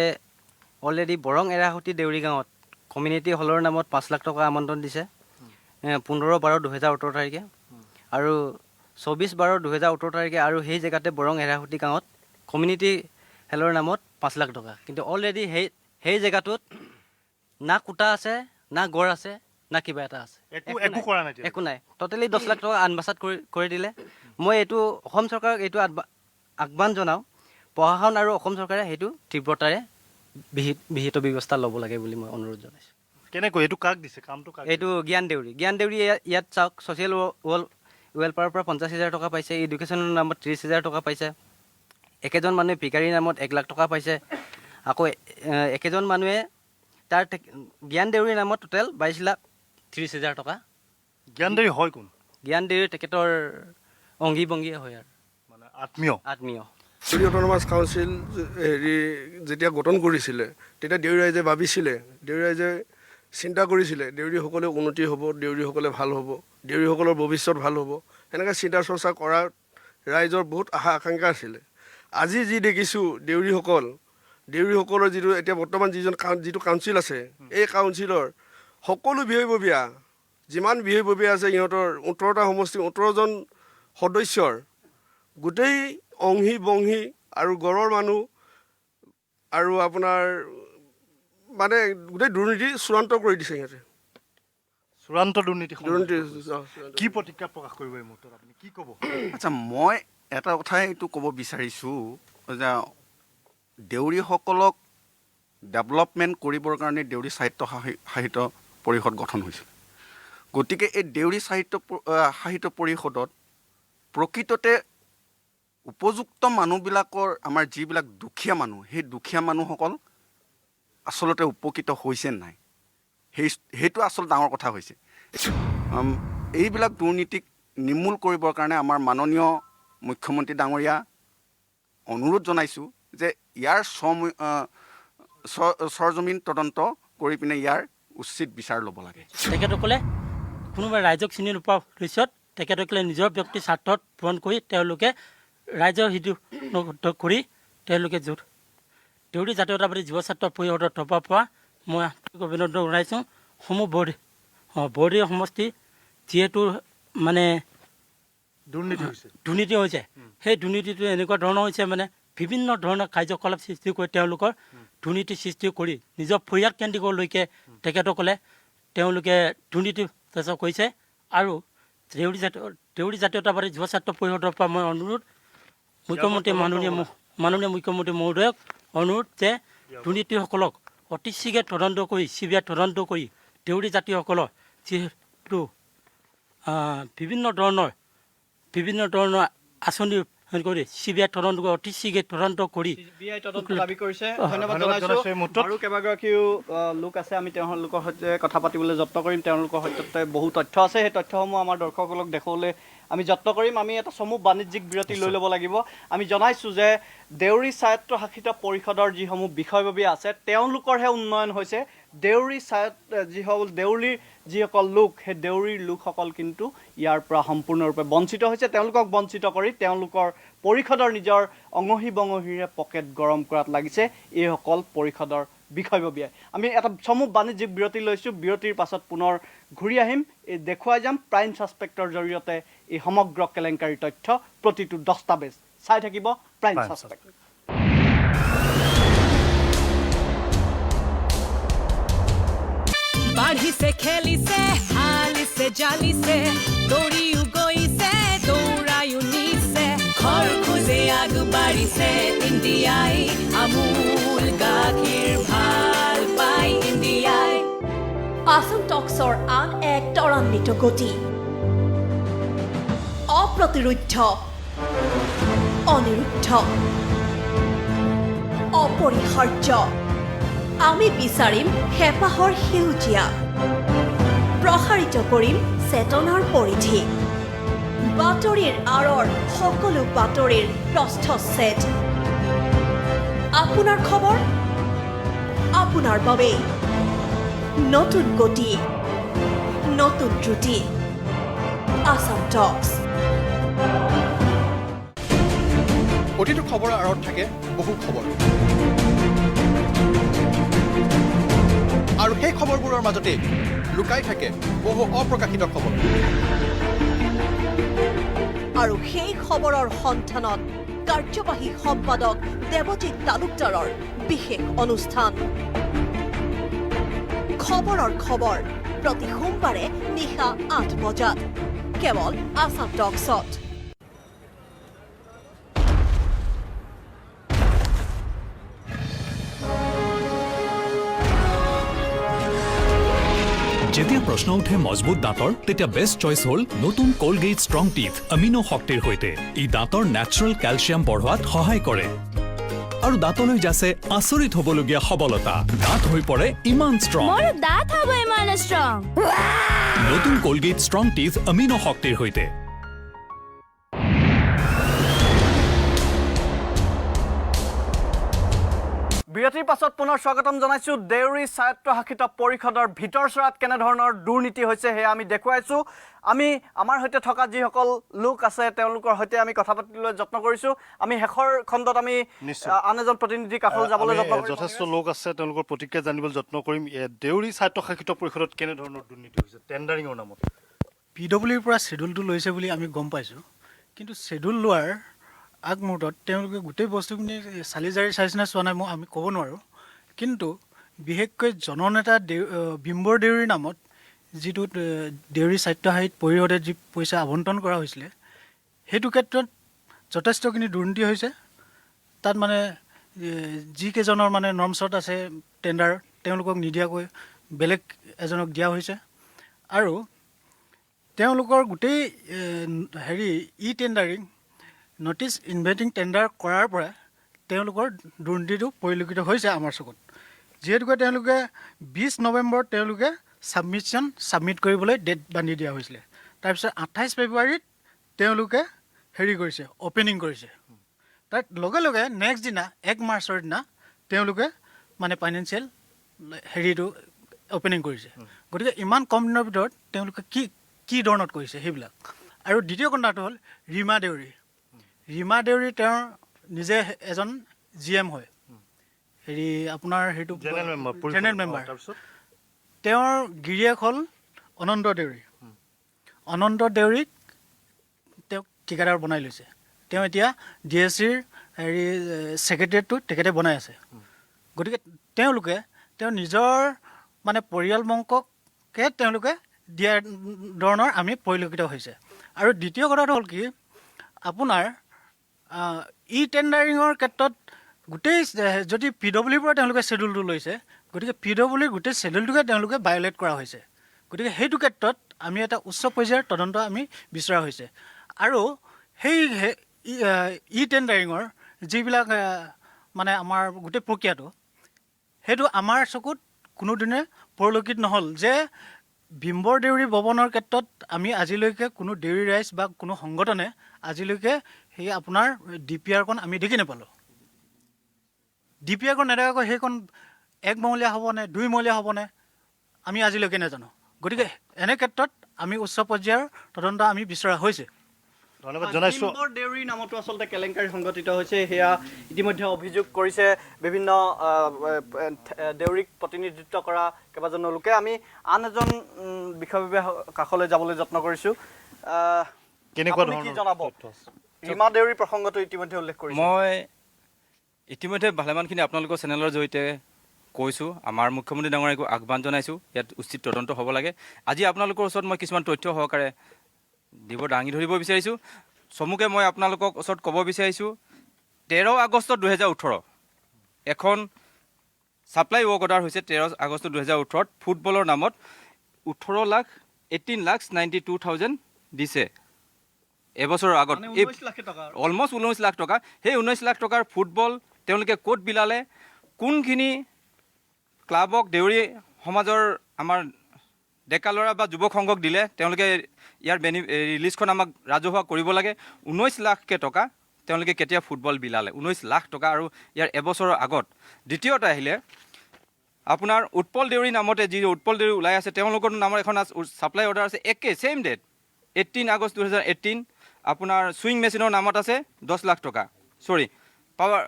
অলৰেডি বৰং এৰাহুতি দেউৰী গাঁৱত কমিউনিটি হলৰ নামত 5 লাখ টকা আমন্ত্ৰণ দিছে 15/12/2018 তাৰিখে আৰু 24/12/2018 তাৰিখে আৰু সেই জেগাতে বৰং এৰাহুতি গাঁৱত কমিউনিটি হেলৰ নামত 5 লাখ টকা কিন্তু অলৰেডি সেই জেগাটোত না কোটা আছে না গড় আছে না কিবা এটা আছে একো নাই টোটেলি 10 লাখ টকা আনবাচাত কৰি দিলে মই এইটো অসম চৰকাৰক এইটো আহ্বান জনাওঁ প্ৰশাসন আৰু অসম চৰকাৰে সেইটো তীব্ৰতাৰে বিহিত ব্যৱস্থা ল'ব লাগে বুলি মই অনুৰোধ জনাইছোঁ কেনেকৈ এইটো কাক দিছে কামটো এইটো জ্ঞান দেউৰী ইয়াত চাওক ছ'চিয়েল ৱেলফেয়াৰৰ পৰা 50,000 টকা পাইছে এডুকেশ্যনৰ নামত 30,000 টকা পাইছে একেজন মানুহে ভিকাৰীৰ নামত 1 লাখ টকা পাইছে আকৌ একেজন মানুহে তাৰ জ্ঞান দেউৰীৰ নামত টোটেল 22,30,000 টকা জ্ঞান দেউৰী হয় কোন জ্ঞান দেউৰী তেখেতৰ অংগী বংগীয়ে হয় আৰু মানে আত্মীয় দেউৰী অট'নমাছ কাউন্সিল হেৰি যেতিয়া গঠন কৰিছিলে তেতিয়া দেউৰী ৰাইজে ভাবিছিলে দেউৰী ৰাইজে চিন্তা কৰিছিলে দেউৰীসকলে উন্নতি হ'ব দেউৰীসকলে ভাল হ'ব দেউৰীসকলৰ ভৱিষ্যত ভাল হ'ব এনেকৈ চিন্তা চৰ্চা কৰাৰ ৰাইজৰ বহুত আশা আকাংক্ষা আছিলে আজি যি দেখিছোঁ দেউৰীসকলৰ যিটো এতিয়া বৰ্তমান যিটো কাউন্সিল আছে এই কাউন্সিলৰ সকলো বিষয়ববীয়া যিমান বিষয়ববীয়া আছে সিহঁতৰ 18টা সমষ্টি 18জন সদস্যৰ গোটেই অংহী বংহী আৰু গড়ৰ মানুহ আৰু আপোনাৰ মানে গোটেই দুৰ্নীতি চূড়ান্ত কৰি দিছে সিহঁতে চূড়ান্ত দুৰ্নীতি কি প্ৰতিক্ৰিয়া প্ৰকাশ কৰিব এই মুহূৰ্তত আপুনি কি ক'ব আচ্ছা মই এটা কথাই এইটো ক'ব বিচাৰিছোঁ যে দেউৰীসকলক ডেভেলপমেণ্ট কৰিবৰ কাৰণে দেউৰী সাহিত্য পৰিষদ গঠন হৈছিল গতিকে এই দেউৰী সাহিত্য পৰিষদত প্ৰকৃততে উপযুক্ত মানুহবিলাকৰ আমাৰ যিবিলাক দুখীয়া মানুহ সেই দুখীয়া মানুহসকল আচলতে উপকৃত হৈছে নাই সেইটো আচলতে ডাঙৰ কথা হৈছে এইবিলাক দুৰ্নীতিক নিৰ্মূল কৰিবৰ কাৰণে আমাৰ মাননীয় মুখ্যমন্ত্ৰী ডাঙৰীয়া অনুৰোধ জনাইছোঁ যে ইয়াৰ সৰজমিন তদন্ত কৰি পিনে ইয়াৰ উচিত বিচাৰ ল'ব লাগে তেখেতসকলে কোনোবা ৰাইজক চিনি নোপোৱাৰ পিছত তেখেতসকলে নিজৰ ব্যক্তি স্বাৰ্থত পূৰণ কৰি তেওঁলোকে ৰাইজৰ হিত কৰি তেওঁলোকে দেউৰী জাতীয়তাবাদী যুৱ ছাত্ৰ পৰিষদৰ তৰফৰ পৰা মই অভিনন্দন জনাইছোঁ সমূহ বৰ্ডি সমষ্টি যিহেতু মানে দুৰ্নীতি হৈছে সেই দুৰ্নীতিটো এনেকুৱা ধৰণৰ হৈছে মানে বিভিন্ন ধৰণৰ কাৰ্যকলাপ সৃষ্টি কৰি তেওঁলোকৰ দুৰ্নীতি সৃষ্টি কৰি নিজৰ পৰিয়াল কেন্দ্ৰিকলৈকে তেখেতসকলে তেওঁলোকে দুৰ্নীতি চেষ্টা কৰিছে আৰু দেউৰী জাতীয়তাবাদী যুৱ ছাত্ৰ পৰিষদৰ পৰা মই অনুৰোধ মুখ্যমন্ত্ৰী মাননীয় মুখ্যমন্ত্ৰী মহোদয়ক অনুৰোধ যে দুৰ্নীতিসকলক অতি শীঘ্ৰে তদন্ত কৰি CBI তদন্ত কৰি দেউৰী জাতিসকলৰ যিহেতু বিভিন্ন ধৰণৰ আঁচনি কৰি CBI তদন্ত কৰি অতি শীঘ্ৰে তদন্ত কৰি CBI তদন্ত দাবী কৰিছে ধন্যবাদ জনাইছোঁ আৰু কেইবাগৰাকীও লোক আছে আমি তেওঁলোকৰ সৈতে কথা পাতিবলৈ যত্ন কৰিম তেওঁলোকৰ সৈতে বহু তথ্য আছে সেই তথ্যসমূহ আমাৰ দৰ্শকসকলক দেখুৱাবলৈ আমি যত্ন কৰিম আমি এটা সমূহ বাণিজ্যিক বিৰতি লৈ ল'ব লাগিব আমি জনাইছোঁ যে দেউৰী স্বায়ত্তশাসিত পৰিষদৰ যিসমূহ বিষয়ববীয়া আছে তেওঁলোকৰহে উন্নয়ন হৈছে দেউৰী দেউৰীৰ যিসকল লোক সেই দেউৰীৰ লোকসকল কিন্তু ইয়াৰ পৰা সম্পূৰ্ণৰূপে বঞ্চিত হৈছে তেওঁলোকক বঞ্চিত কৰি তেওঁলোকৰ পৰিষদৰ নিজৰ অঙহী বঙহীৰে পকেট গৰম কৰাত লাগিছে এইসকল পৰিষদৰ বিষয়ববীয়াই আমি এটা সমূহ বাণিজ্যিক বিৰতি লৈছোঁ বিৰতিৰ পাছত পুনৰ ঘূৰি আহিম এই দেখুৱাই যাম প্ৰাইম ছাছপেক্টৰ জৰিয়তে এই সমগ্ৰ কেলেংকাৰীৰ তথ্য প্ৰতিটো দস্তাবেজ চাই থাকিব প্ৰাইম ছাছপেক্ট বাঢ়িছে খেলিছে হালিছে জালিছে দৌৰিও গৈছে দৌৰায়ো নিছে ঘৰ খোজে আগবাঢ়িছে ইণ্ডিয়াই আমুল গাখীৰ ভাল পাই ইণ্ডিয়াই আসাম টক্সৰ আন এক ত্বৰান্বিত গতি অপ্ৰতিৰোধ্য অনিৰুদ্ধ অপৰিহাৰ্য আমি বিচাৰিম হেঁপাহৰ সেউজীয়া প্ৰসাৰিত কৰিম চেতনাৰ পৰিধি বাতৰিৰ আঁৰৰ সকলো বাতৰিৰ প্ৰস্থচ্ছেদ আপোনাৰ খবৰ আপোনাৰ বাবে নতুন গতি নতুন দ্ৰুতি আসাম টক্স প্ৰতিটো খবৰৰ আঁৰত থাকে বহু খবৰ আৰু সেই খবৰবোৰৰ মাজতে লুকাই থাকে বহু অপ্ৰকাশিত খবৰ আৰু সেই খবৰৰ সন্ধানত কাৰ্যবাহী সম্পাদক দেৱজিৎ তালুকদাৰৰ বিশেষ অনুষ্ঠান খবৰৰ খবৰ প্ৰতি সোমবাৰে নিশা 8 বজাত কেৱল আসাম টক্সত যেতিয়া প্ৰশ্ন উঠে মজবুত দাঁতৰ তেতিয়া বেষ্ট চইচ হ'ল নতুন কোলগেট ষ্ট্ৰং টিথ আমিনো শক্তিৰ সৈতে ই দাঁতৰ নেচাৰেল কেলছিয়াম বঢ়োৱাত সহায় কৰে আৰু দাঁতলৈ যাছে আচৰিত হ'বলগীয়া সবলতা দাঁত হৈ পৰে ইমান ষ্ট্ৰং দাঁত হ'ব ইমান ষ্ট্ৰং নতুন কোলগেট ষ্ট্ৰং টিথ আমিনো শক্তিৰ সৈতে বিৰতিৰ পাছত পুনৰ স্বাগতম জনাইছোঁ দেউৰী স্বায়ত্তশাসিত পৰিষদৰ ভিতৰচৰাত কেনেধৰণৰ দুৰ্নীতি হৈছে সেয়া আমি দেখুৱাইছোঁ আমি আমাৰ সৈতে থকা যিসকল লোক আছে তেওঁলোকৰ সৈতে আমি কথা পাতিবলৈ যত্ন কৰিছোঁ আমি শেষৰ খণ্ডত আমি আন এজন প্ৰতিনিধি কাষলৈ যাবলৈ যত্ন কৰিম যথেষ্ট লোক আছে তেওঁলোকৰ প্ৰতিক্ৰিয়া জানিবলৈ যত্ন কৰিম দেউৰী স্বায়ত্তশাসিত পৰিষদত কেনেধৰণৰ দুৰ্নীতি হৈছে টেণ্ডাৰিঙৰ নামত PWৰ পৰা শ্বেডিউলটো লৈছে বুলি আমি গম পাইছোঁ কিন্তু শ্বেডিউল লোৱাৰ আগমুহূৰ্তত তেওঁলোকে গোটেই বস্তুখিনি চালি জাৰি চাইছেনে চোৱা নাই আমি ক'ব নোৱাৰোঁ, কিন্তু বিশেষকৈ জননেতা বিম্বৰ দেউৰীৰ নামত যিটো দেউৰী সাহিত্য সাহিত্য পৰিষদে যি পইচা আবণ্টন কৰা হৈছিলে সেইটো ক্ষেত্ৰত যথেষ্টখিনি দুৰ্নীতি হৈছে। তাত মানে যিকেইজনৰ মানে নৰ্মছত আছে টেণ্ডাৰ তেওঁলোকক নিদিয়াকৈ বেলেগ এজনক দিয়া হৈছে আৰু তেওঁলোকৰ গোটেই টেণ্ডাৰিং নটিচ ইনভাইটিং টেণ্ডাৰ কৰাৰ পৰা তেওঁলোকৰ দুৰ্নীতিটো পৰিলক্ষিত হৈছে আমাৰ চকুত। যিহেতুকে তেওঁলোকে 20 নৱেম্বৰত তেওঁলোকে ছাবমিট কৰিবলৈ ডেট বান্ধি দিয়া হৈছিলে। তাৰপিছত 28 ফেব্ৰুৱাৰীত তেওঁলোকে কৰিছে অপেনিং কৰিছে। তাৰ লগে লগে নেক্সট দিনা 1 মাৰ্চৰ দিনা তেওঁলোকে মানে ফাইনেন্সিয়েল অপেনিং কৰিছে। গতিকে ইমান কম দিনৰ ভিতৰত তেওঁলোকে কি ধৰণত কৰিছে সেইবিলাক। আৰু দ্বিতীয় কথাটো হ'ল ৰীমা দেউৰী তেওঁৰ নিজে এজন GM হয়, আপোনাৰ সেইটো জেনেৰেল মেম্বাৰ। তেওঁৰ গিৰিয়েক হ'ল অনন্ত দেউৰীক তেওঁক ঠিকাদাৰ বনাই লৈছে। তেওঁ এতিয়া DSCৰ ছেক্ৰেটেৰিয়েটটো তেখেতে বনাই আছে। গতিকে তেওঁলোকে তেওঁৰ নিজৰ মানে পৰিয়ালবৰ্গকে তেওঁলোকে দিয়া ধৰণৰ আমি পৰিলক্ষিত হৈছে। আৰু দ্বিতীয় কথাটো হ'ল কি, আপোনাৰ টেণ্ডাৰিঙৰ ক্ষেত্ৰত গোটেই যদি PWৰ পৰা তেওঁলোকে শ্বেডিউলটো লৈছে, গতিকে PWৰ গোটেই শ্বেডিউলটোকে তেওঁলোকে ভায়লেট কৰা হৈছে। গতিকে সেইটো ক্ষেত্ৰত আমি এটা উচ্চ পৰ্যায়ৰ তদন্ত আমি বিচৰা হৈছে। আৰু সেই টেণ্ডাৰিঙৰ যিবিলাক মানে আমাৰ গোটেই প্ৰক্ৰিয়াটো সেইটো আমাৰ চকুত কোনোদিনে পৰিলক্ষিত নহ'ল যে বিম্বৰ দেউৰী ভৱনৰ ক্ষেত্ৰত আমি আজিলৈকে কোনো দেউৰী ৰাইজ বা কোনো সংগঠনে আজিলৈকে সেই আপোনাৰ DPRখন আমি দেখি নাপালোঁ। DPRখন নেদেখাকৈ সেইখন 1 মহলীয়া হ'বনে 2 মহলীয়া হ'বনে আমি আজিলৈকে নাজানো। গতিকে এনে ক্ষেত্ৰত আমি উচ্চ পৰ্যায়ৰ তদন্ত আমি বিচৰা হৈছে। ধন্যবাদ জনাইছোঁ। বিম্বৰ দেউৰীৰ নামতো আচলতে কেলেংকাৰী সংঘটিত হৈছে, সেয়া ইতিমধ্যে অভিযোগ কৰিছে বিভিন্ন দেউৰীক প্ৰতিনিধিত্ব কৰা কেইবাজনো লোকে। আমি আন এজন বিষয়ববীয়া কাষলৈ যাবলৈ যত্ন কৰিছোঁ। কেনেকুৱা কি জনাব? ৰীমা দেউৰী প্ৰসংগটো ইতিমধ্যে উল্লেখ কৰিছে। মই ইতিমধ্যে ভালেমানখিনি আপোনালোকৰ চেনেলৰ জৰিয়তে কৈছোঁ, আমাৰ মুখ্যমন্ত্ৰী ডাঙৰীয়াকো আহ্বান জনাইছোঁ, ইয়াত উচিত তদন্ত হ'ব লাগে। আজি আপোনালোকৰ ওচৰত মই কিছুমান তথ্য সহকাৰে দাঙি ধৰিব বিচাৰিছোঁ। চমুকে মই আপোনালোকক ওচৰত ক'ব বিচাৰিছোঁ, 13 আগষ্ট 2018 এখন ছাপ্লাই ৱৰ্ক অৰ্ডাৰ হৈছে। 13 আগষ্ট 2018 ফুটবলৰ নামত 18,92,000 দিছে এবছৰৰ আগত, অলমষ্ট 19 লাখ টকা। সেই 19 লাখ টকাৰ ফুটবল তেওঁলোকে ক'ত বিলালে, কোনখিনি ক্লাবক দেউৰী সমাজৰ আমাৰ ডেকা ল'ৰা বা যুৱক সংঘক দিলে, তেওঁলোকে ইয়াৰ লিষ্টখন আমাক ৰাজহুৱা কৰিব লাগে। 19 লাখ টকা তেওঁলোকে কেতিয়া ফুটবল বিলালে, 19 লাখ টকা, আৰু ইয়াৰ এবছৰৰ আগত। দ্বিতীয়তে আহিলে আপোনাৰ উৎপল দেউৰী নামতে যি উৎপল দেউৰী ওলাই আছে, তেওঁলোকৰ নামৰ এখন ছাপ্লাই অৰ্ডাৰ আছে একে ছেইম ডেট 18 আগষ্ট 2018। আপোনাৰ চুইং মেচিনৰ নামত আছে 10 লাখ টকা, পাৱাৰ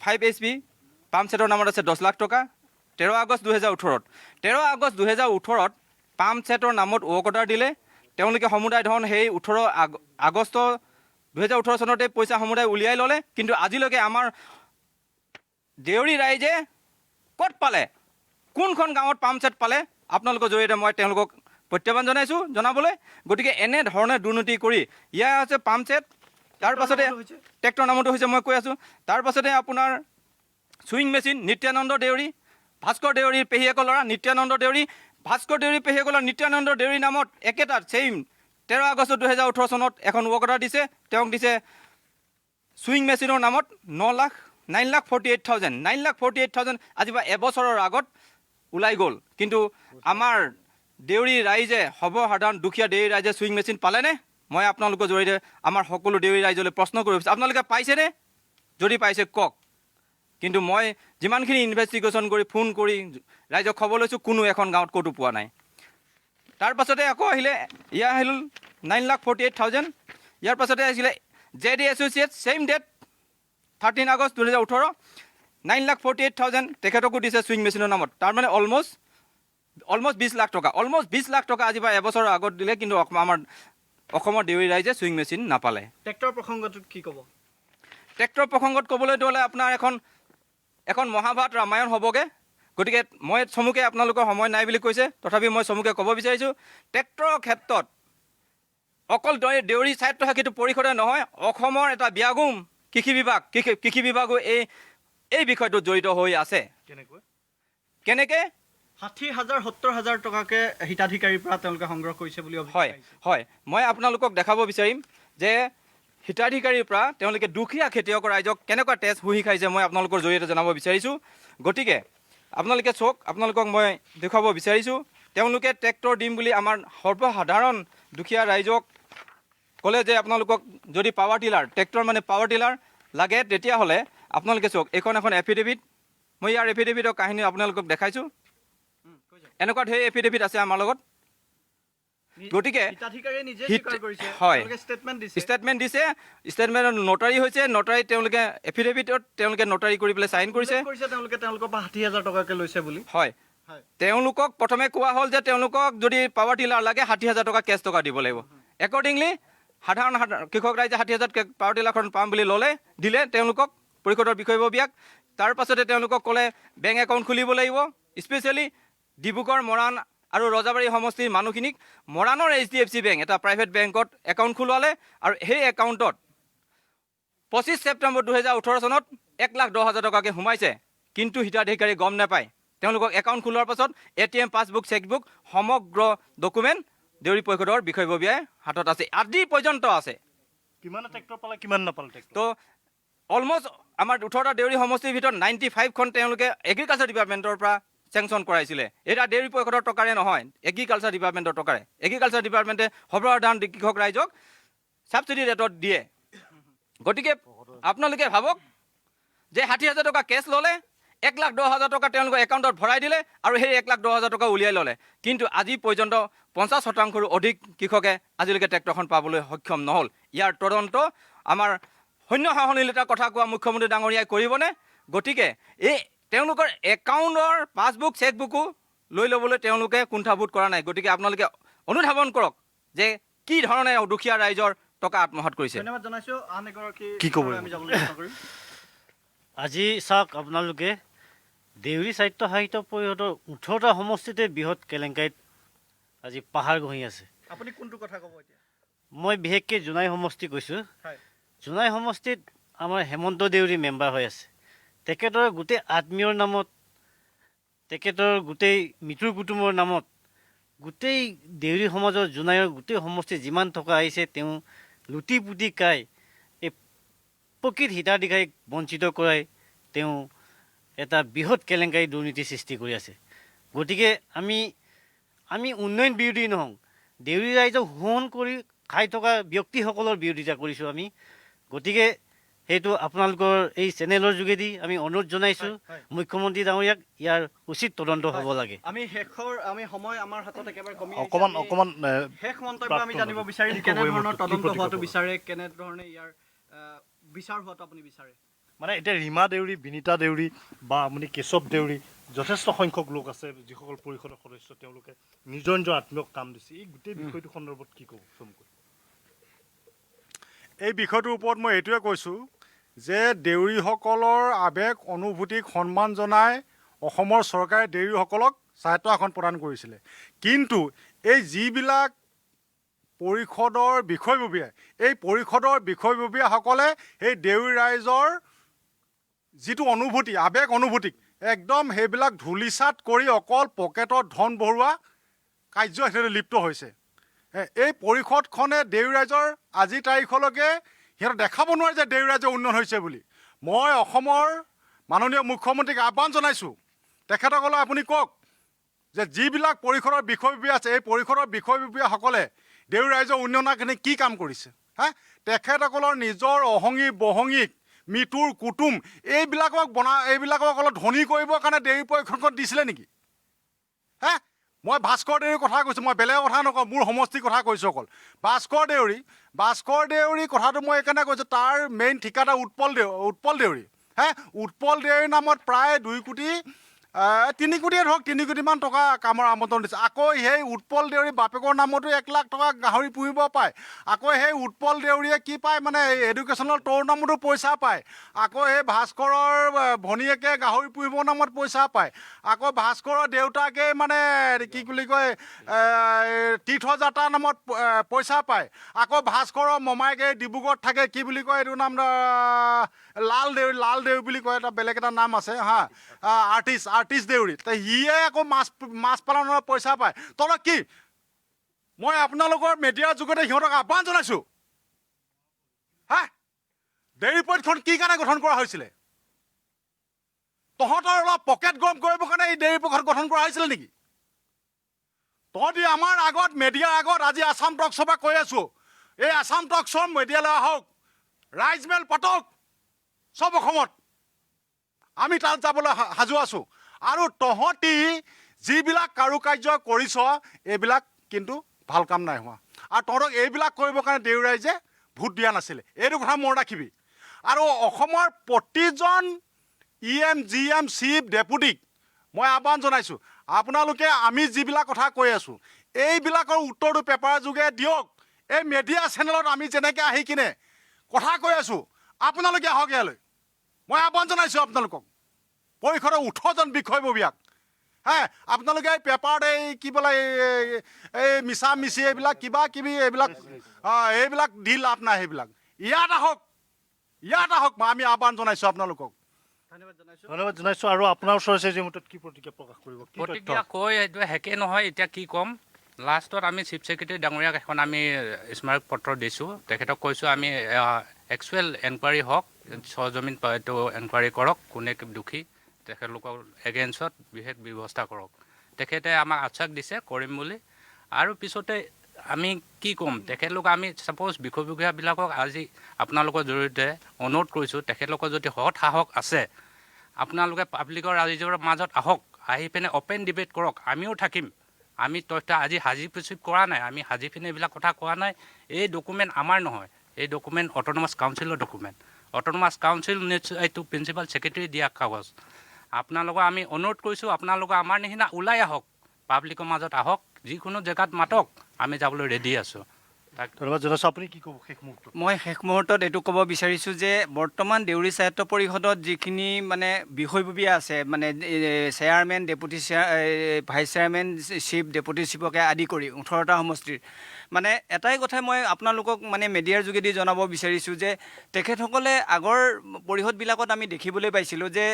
5 HP পাম্প ছেটৰ নামত আছে 10 লাখ টকা। 13 আগষ্ট 2018 13 আগষ্ট 2018 পাম্প ছেটৰ নামত ৱৰ্ক অৰ্ডাৰ দিলে তেওঁলোকে সমুদায় ধন সেই 18 আগষ্ট 2018 চনতে পইচা সমুদায় উলিয়াই ল'লে। কিন্তু আজিলৈকে আমাৰ দেউৰী ৰাইজে ক'ত পালে, কোনখন গাঁৱত পাম্প ছেট পালে, আপোনালোকৰ জৰিয়তে মই তেওঁলোকক প্ৰত্যাহ্বান জনাইছোঁ জনাবলৈ। গতিকে এনেধৰণে দুৰ্নীতি কৰি ইয়াৰ হৈছে পাম্প ছেট, তাৰ পাছতে ট্ৰেক্টৰ নামতো হৈছে মই কৈ আছোঁ। তাৰ পাছতে আপোনাৰ চুইং মেচিন নিত্যানন্দ দেউৰী, ভাস্কৰ দেউৰীৰ পেহীয়েকৰ ল'ৰা নিত্যানন্দ দেউৰী, ভাস্কৰ দেউৰী পেহীয়েকৰ ল'ৰা নিত্যানন্দ দেউৰীৰ নামত একেটা ছেইম 13 আগষ্ট 2018 চনত এখন ৱৰ্ক অৰ্ডাৰ দিছে। তেওঁক দিছে চুইং মেচিনৰ নামত 9,48,000 আজি বা এবছৰৰ আগত ওলাই গ'ল। কিন্তু আমাৰ দেউৰী ৰাইজে, সৰ্বসাধাৰণ দুখীয়া দেউৰী ৰাইজে চুইং মেচিন পালেনে? মই আপোনালোকৰ জৰিয়তে আমাৰ সকলো দেউৰী ৰাইজলৈ প্ৰশ্ন কৰি আছোঁ, আপোনালোকে পাইছেনে? যদি পাইছে কওক। কিন্তু মই যিমানখিনি ইনভেষ্টিগেশ্যন কৰি ফোন কৰি ৰাইজক খবৰ লৈছোঁ, কোনো এখন গাঁৱত ক'তো পোৱা নাই। তাৰ পাছতে আকৌ আহিলে, ইয়াৰ আহিল 9,48,000। ইয়াৰ পাছতে আহিছিলে JD associate, same date 13 August 2018 9,48,000 তেখেতকো দিছে চুইং মেচিনৰ নামত। তাৰমানে অলমষ্ট 20 লাখ টকা, অলমষ্ট 20 লাখ টকা আজি বা এবছৰৰ আগত দিলে। কিন্তু আমাৰ অসমৰ দেউৰী ৰাইজে চুইং মেচিন নাপালে। ট্ৰেক্টৰ প্ৰসংগটোত কি ক'ব? ট্ৰেক্টৰ প্ৰসংগত ক'বলৈ হ'লে আপোনাৰ এখন মহাভাৰত ৰামায়ণ হ'বগৈ। গতিকে মই চমুকে আপোনালোকৰ সময় নাই বুলি কৈছে, তথাপি মই চমুকে ক'ব বিচাৰিছোঁ, ট্ৰেক্টৰৰ ক্ষেত্ৰত অকল দেউৰী স্বায়ত্তশাসিত পৰিষদে নহয়, অসমৰ এটা ব্যাগুম কৃষি বিভাগো এই বিষয়টোত জড়িত হৈ আছে। কেনেকৈ 60,000 70,000 টকাকে হিতাধিকাৰীৰ পৰা তেওঁলোকে সংগ্ৰহ কৰিছে বুলি হয় মই আপোনালোকক দেখাব বিচাৰিম যে হিতাধিকাৰীৰ পৰা তেওঁলোকে দুখীয়া খেতিয়ক ৰাইজক কেনেকুৱা তেজ শুহি খাইছে মই আপোনালোকৰ জৰিয়তে জনাব বিচাৰিছোঁ। গতিকে আপোনালোকে চাওক, আপোনালোকক মই দেখুৱাব বিচাৰিছোঁ, তেওঁলোকে ট্ৰেক্টৰ দিম বুলি আমাৰ সৰ্বসাধাৰণ দুখীয়া ৰাইজক ক'লে যে আপোনালোকক যদি পাৱাৰ টিলাৰ, ট্ৰেক্টৰ মানে পাৱাৰ টিলাৰ লাগে, তেতিয়াহ'লে আপোনালোকে চাওক, এখন এফিডেভিট, মই ইয়াৰ এফিডেভিটৰ কাহিনী আপোনালোকক দেখাইছোঁ। এনেকুৱা ধেৰ এফিডেভিট আছে আমাৰ লগত। গতিকে হয় ষ্টেটমেণ্ট দিছে, ষ্টেটমেণ্টত নটাৰী হৈছে, নটাৰী তেওঁলোকে এফিডেভিটত তেওঁলোকে নটাৰী কৰি পেলাই চাইন কৰিছে। তেওঁলোকৰ পৰা 60,000 টকাকে লৈছে বুলি। হয়, তেওঁলোকক প্ৰথমে কোৱা হ'ল যে তেওঁলোকক যদি পাৱাৰ টিলাৰ লাগে 60,000 টকা কেছ টকা দিব লাগিব। একৰ্ডিংলি সাধাৰণ কৃষক ৰাইজে 60,000 পাৱাৰ টিলাৰখন পাম বুলি দিলে তেওঁলোকক পৰিষদৰ বিষয়ববীয়াক। তাৰ পাছতে তেওঁলোকক ক'লে বেংক একাউণ্ট খুলিব লাগিব। স্পেচিয়েলি ডিব্ৰুগড়, মৰাণ আৰু ৰজাবাৰী সমষ্টিৰ মানুহখিনিক মৰাণৰ HDFC বেংক, এটা প্ৰাইভেট বেংকত একাউণ্ট খোলোৱালে। আৰু সেই একাউণ্টত 25 ছেপ্টেম্বৰ 2018 চনত 1,10,000 টকাকৈ সোমাইছে, কিন্তু হিতাধিকাৰী গম নাপায়। তেওঁলোকক একাউণ্ট খোলোৱাৰ পাছত ATM, পাছবুক, চেকবুক সমগ্ৰ ডকুমেণ্ট দেউৰী পৰিষদৰ বিষয়ববীয়াই হাতত আছে, আজি পৰ্যন্ত আছে। কিমান ট্ৰেক্টৰ পালে, কিমান নাপালে ট্ৰেক্টৰ? তো অলমষ্ট আমাৰ 18টা দেউৰী সমষ্টিৰ ভিতৰত 95খন তেওঁলোকে এগ্ৰিকালচাৰ ডিপাৰ্টমেণ্টৰ পৰা চেংচন কৰাইছিলে। এটা দেউৰী পৰিষদৰ টকাৰে নহয়, এগ্ৰিকালচাৰ ডিপাৰ্টমেণ্টৰ টকাৰে। এগ্ৰিকালচাৰ ডিপাৰ্টমেণ্টে সৰ্বসাধাৰণ কৃষক ৰাইজক ছাবচিডি ৰেটত দিয়ে। গতিকে আপোনালোকে ভাবক যে 60,000 টকা কেছ ল'লে, 1,10,000 টকা তেওঁলোকৰ একাউণ্টত ভৰাই দিলে আৰু সেই 1,10,000 টকা উলিয়াই ল'লে। কিন্তু আজি পৰ্যন্ত 50% অধিক কৃষকে আজিলৈকে ট্ৰেক্টৰখন পাবলৈ সক্ষম নহ'ল। ইয়াৰ তদন্ত আমাৰ সৈন্য সহনীলতাৰ কথা কোৱা মুখ্যমন্ত্ৰী ডাঙৰীয়াই কৰিবনে? গতিকে এই তেওঁলোকৰ একাউণ্টৰ পাছবুক, চেকবুকো লৈ ল'বলৈ তেওঁলোকে কুণ্ঠাবোধ কৰা নাই। গতিকে আপোনালোকে অনুধাৱন কৰক যে কি ধৰণে দুখীয়া ৰাইজৰ টকা আত্মসাৎ কৰিছে। ধন্যবাদ জনাইছোঁ। আন এগৰাকী কি ক'ব? আমি যাবলৈ চেষ্টা কৰিম। আজি চাওক, আপোনালোকে দেউৰী স্বায়ত্তশাসিত পৰিষদৰ 18টা সমষ্টিতে বৃহৎ কেলেংকাৰীত আজি পাহাৰ গঢ়ি আছে। আপুনি কোনটো কথা ক'ব এতিয়া? মই বিশেষকৈ জোনাই সমষ্টি কৈছোঁ। জোনাই সমষ্টিত আমাৰ হেমন্ত দেউৰী মেম্বাৰ হৈ আছে। তেখেতৰ গোটেই আত্মীয়ৰ নামত, তেখেতৰ গোটেই মিতুৰ কুটুমৰ নামত, গোটেই দেউৰী সমাজৰ জোনাইৰ গোটেই সমষ্টি যিমান টকা আহিছে তেওঁ লুটি পুতি খাই এই প্ৰকৃত হিতাধিকাৰীক বঞ্চিত কৰাই তেওঁ এটা বৃহৎ কেলেংকাৰী দুৰ্নীতিৰ সৃষ্টি কৰি আছে। গতিকে আমি উন্নয়ন বিৰোধী নহওঁ, দেউৰী ৰাইজক শোষণ কৰি খাই থকা ব্যক্তিসকলৰ বিৰোধিতা কৰিছোঁ আমি। গতিকে সেইটো আপোনালোকৰ এই চেনেলৰ যোগেদি আমি অনুৰোধ জনাইছোঁ মুখ্যমন্ত্ৰী ডাঙৰীয়াক, ইয়াৰ উচিত তদন্ত হ'ব লাগে। আমি সময় আমাৰ হাতত একেবাৰে কমি অকণমান শেষ মন্তব্য আমি জানিব বিচাৰিম, কেনেধৰণৰ তদন্ত হোৱাটো বিচাৰে, কেনেধৰণে ইয়াৰ বিচাৰ হোৱাটো আপুনি বিচাৰে? মানে এতিয়া ৰীমা দেউৰী, বিনীতা দেউৰী বা আপুনি কেশৱ দেউৰী, যথেষ্ট সংখ্যক লোক আছে যিসকল পৰিষদৰ সদস্য, তেওঁলোকে নিজৰ নিজৰ আত্মীয়ক কাম দিছে। এই গোটেই বিষয়টোৰ সন্দৰ্ভত কি ক'ব চমুকৈ? এই বিষয়টোৰ ওপৰত মই এইটোৱে কৈছোঁ যে দেউৰীসকলৰ আৱেগ অনুভূতিক সন্মান জনাই অসমৰ চৰকাৰে দেউৰীসকলক স্বায়ত্ব আসন প্ৰদান কৰিছিলে। কিন্তু এই যিবিলাক পৰিষদৰ বিষয়ববীয়া, এই পৰিষদৰ বিষয়ববীয়াসকলে সেই দেউৰী ৰাইজৰ যিটো অনুভূতি, আৱেগ অনুভূতিক একদম সেইবিলাক ধূলিচাত কৰি অকল পকেটত ধন ভৰোৱা কাৰ্য হিচাপে লিপ্ত হৈছে। এই পৰিষদখনে দেউৰী ৰাইজৰ আজিৰ তাৰিখলৈকে সিহঁতক দেখাব নোৱাৰে যে দেউৰী ৰাইজৰ উন্নয়ন হৈছে বুলি। মই অসমৰ মাননীয় মুখ্যমন্ত্ৰীক আহ্বান জনাইছোঁ, তেখেতসকলে আপুনি কওক যে যিবিলাক পৰিষদৰ বিষয়ববীয়া আছে, এই পৰিষদৰ বিষয়ববীয়াসকলে দেউৰী ৰাইজৰ উন্নয়নৰ কাৰণে কি কাম কৰিছে? তেখেতসকলৰ নিজৰ অহঙি বহঙিক, মিতুৰ কুটুম এইবিলাকক অলপ ধনী কৰিবৰ কাৰণে দেউৰী পৰিষদখন দিছিলে নেকি? মই ভাস্কৰ দেউৰীৰ কথা কৈছোঁ, মই বেলেগৰ কথা নকওঁ, মোৰ সমষ্টিৰ কথা কৈছোঁ অকল। ভাস্কৰ দেউৰী কথাটো মই এইকাৰণে কৈছোঁ, তাৰ মেইন ঠিকাদাৰ উৎপল দেউৰী। উৎপল দেউৰীৰ নামত প্ৰায় 2 কোটি 3 কোটিয়ে ধৰক 3 কোটিমান টকা কামৰ আমন্ত্ৰণ দিছে। আকৌ সেই উৎপল দেউৰী বাপেকৰ নামতো 1 লাখ টকা গাহৰি পুহিব পায়। আকৌ সেই উৎপল দেউৰীয়ে কি পায় মানে এডুকেশ্যনেল ট'ৰ নামতো পইচা পায়। আকৌ সেই ভাস্কৰৰ ভনীয়েকে গাহৰি পুহিবৰ নামত পইচা পায়। আকৌ ভাস্কৰৰ দেউতাকে মানে কি বুলি কয় তীৰ্থযাত্ৰাৰ নামত পইচা পায়। আকৌ ভাস্কৰৰ মমায়েকে ডিব্ৰুগড়ত থাকে কি বুলি কয় এইটো নাম লাল দেউৰী বুলি কয়, এটা বেলেগ এটা নাম আছে হা, আৰ্টিষ্ট দেউৰী। সিয়ে আকৌ মাছ পালনৰ পইচা পায়। তলত কি মই আপোনালোকৰ মিডিয়াৰ যোগেদি সিহঁতক আহ্বান জনাইছোঁ, হা ডেইৰী পৰিষদখন কি কাৰণে গঠন কৰা হৈছিলে? তহঁতৰ অলপ পকেট গৰম কৰিবৰ কাৰণে এই ডেইৰী পৰিষদ গঠন কৰা হৈছিলে নেকি? তহঁতি আমাৰ আগত মিডিয়াৰ আগত আজি আছাম টক্সৰ পৰা কৈ আছোঁ, এই আছাম টক্সৰ মিডিয়ালৈ আহক, ৰাইজমেল পাতক চব অসমত, আমি তাত যাবলৈ সাজু আছোঁ। আৰু তহঁতি যিবিলাক কাৰুকাৰ্য কৰিছ এইবিলাক কিন্তু ভাল কাম নাই হোৱা। আৰু তহঁতক এইবিলাক কৰিবৰ কাৰণে দেউৰী ৰাইজে ভোট দিয়া নাছিলে, এইটো কথা মনত ৰাখিবি। আৰু অসমৰ প্ৰতিজন EM GM চিফ ডেপুটিক মই আহ্বান জনাইছোঁ, আপোনালোকে আমি যিবিলাক কথা কৈ আছোঁ এইবিলাকৰ উত্তৰটো পেপাৰৰ যোগে দিয়ক। এই মিডিয়া চেনেলত আমি যেনেকৈ আহি কিনে কথা কৈ আছোঁ আপোনালোকে আহক ইয়ালৈ। মই আহ্বান জনাইছোঁ আপোনালোকক, পৰিষদৰ 18জন বিষয়ববীয়াক, হে আপোনালোকে এই পেপাৰত এই কি বোলে এই মিছা মিছি এইবিলাক কিবা কিবি এইবিলাক দি লাভ নাই। সেইবিলাক ইয়াত আহক আমি আহ্বান জনাইছোঁ আপোনালোকক। ধন্যবাদ জনাইছোঁ। আৰু আপোনাৰ ওচৰত আছে যিমতত কি প্ৰতিক্ৰিয়া প্ৰকাশ কৰিব? প্ৰতিক্ৰিয়া কৈ এইটো হেকে নহয়, এতিয়া কি ক'ম। লাষ্টত আমি চিফ ছেক্ৰেটাৰী ডাঙৰীয়াক এখন আমি স্মাৰক পত্ৰ দিছোঁ, তেখেতক কৈছোঁ আমি একচুৱেল এনকুৱাৰী হওক, সৰজমিন এইটো এনকুৱাৰী কৰক, কোনে দোষী তেখেতলোকৰ এগেইনষ্টত বিশেষ ব্যৱস্থা কৰক। তেখেতে আমাক আশ্বাস দিছে কৰিম বুলি। আৰু পিছতে আমি কি ক'ম, তেখেতলোক আমি ছাপ'জ বিষয়ববীয়াবিলাকক আজি আপোনালোকৰ জৰিয়তে অনুৰোধ কৰিছোঁ, তেখেতলোকৰ যদি সৎ সাহস আছে আপোনালোকে পাব্লিকৰ ৰাইজৰ মাজত আহক, আহি পিনে অ'পেন ডিবেট কৰক, আমিও থাকিম। আমি তথ্য আজি হাজি প্ৰিচিভ কৰা নাই, আমি হাজি পিনে এইবিলাক কথা কোৱা নাই। এই ডকুমেণ্ট আমাৰ নহয়, এই ডকুমেণ্ট অট'নমাছ কাউন্সিলৰ ডকুমেণ্ট। অট'নমাছ কাউন্সিল এইটো প্ৰিন্সিপাল ছেক্ৰেটেৰী দিয়া কাগজ। আপোনালোকক আমি অনুৰোধ কৰিছোঁ, আপোনালোকে আমাৰ নিচিনা ওলাই আহক, পাব্লিকৰ মাজত আহক, যিকোনো জেগাত মাতক, আমি যাবলৈ ৰেডি আছোঁ। ধন্যবাদ জনাইছোঁ। আপুনি কি ক'ব শেষ মুহূৰ্তত? মই শেষ মুহূৰ্তত এইটো ক'ব বিচাৰিছোঁ যে বৰ্তমান দেউৰী স্বায়ত্ত পৰিষদত যিখিনি মানে বিষয়ববীয়া আছে, মানে chairman, deputy vice chairman, chief, deputy চিফকে আদি কৰি 18টা সমষ্টিৰ মানে এটাই কথাই মই আপোনালোকক মানে মিডিয়াৰ যোগেদি জনাব বিচাৰিছোঁ যে তেখেতসকলে আগৰ পৰিষদবিলাকত আমি দেখিবলৈ পাইছিলোঁ যে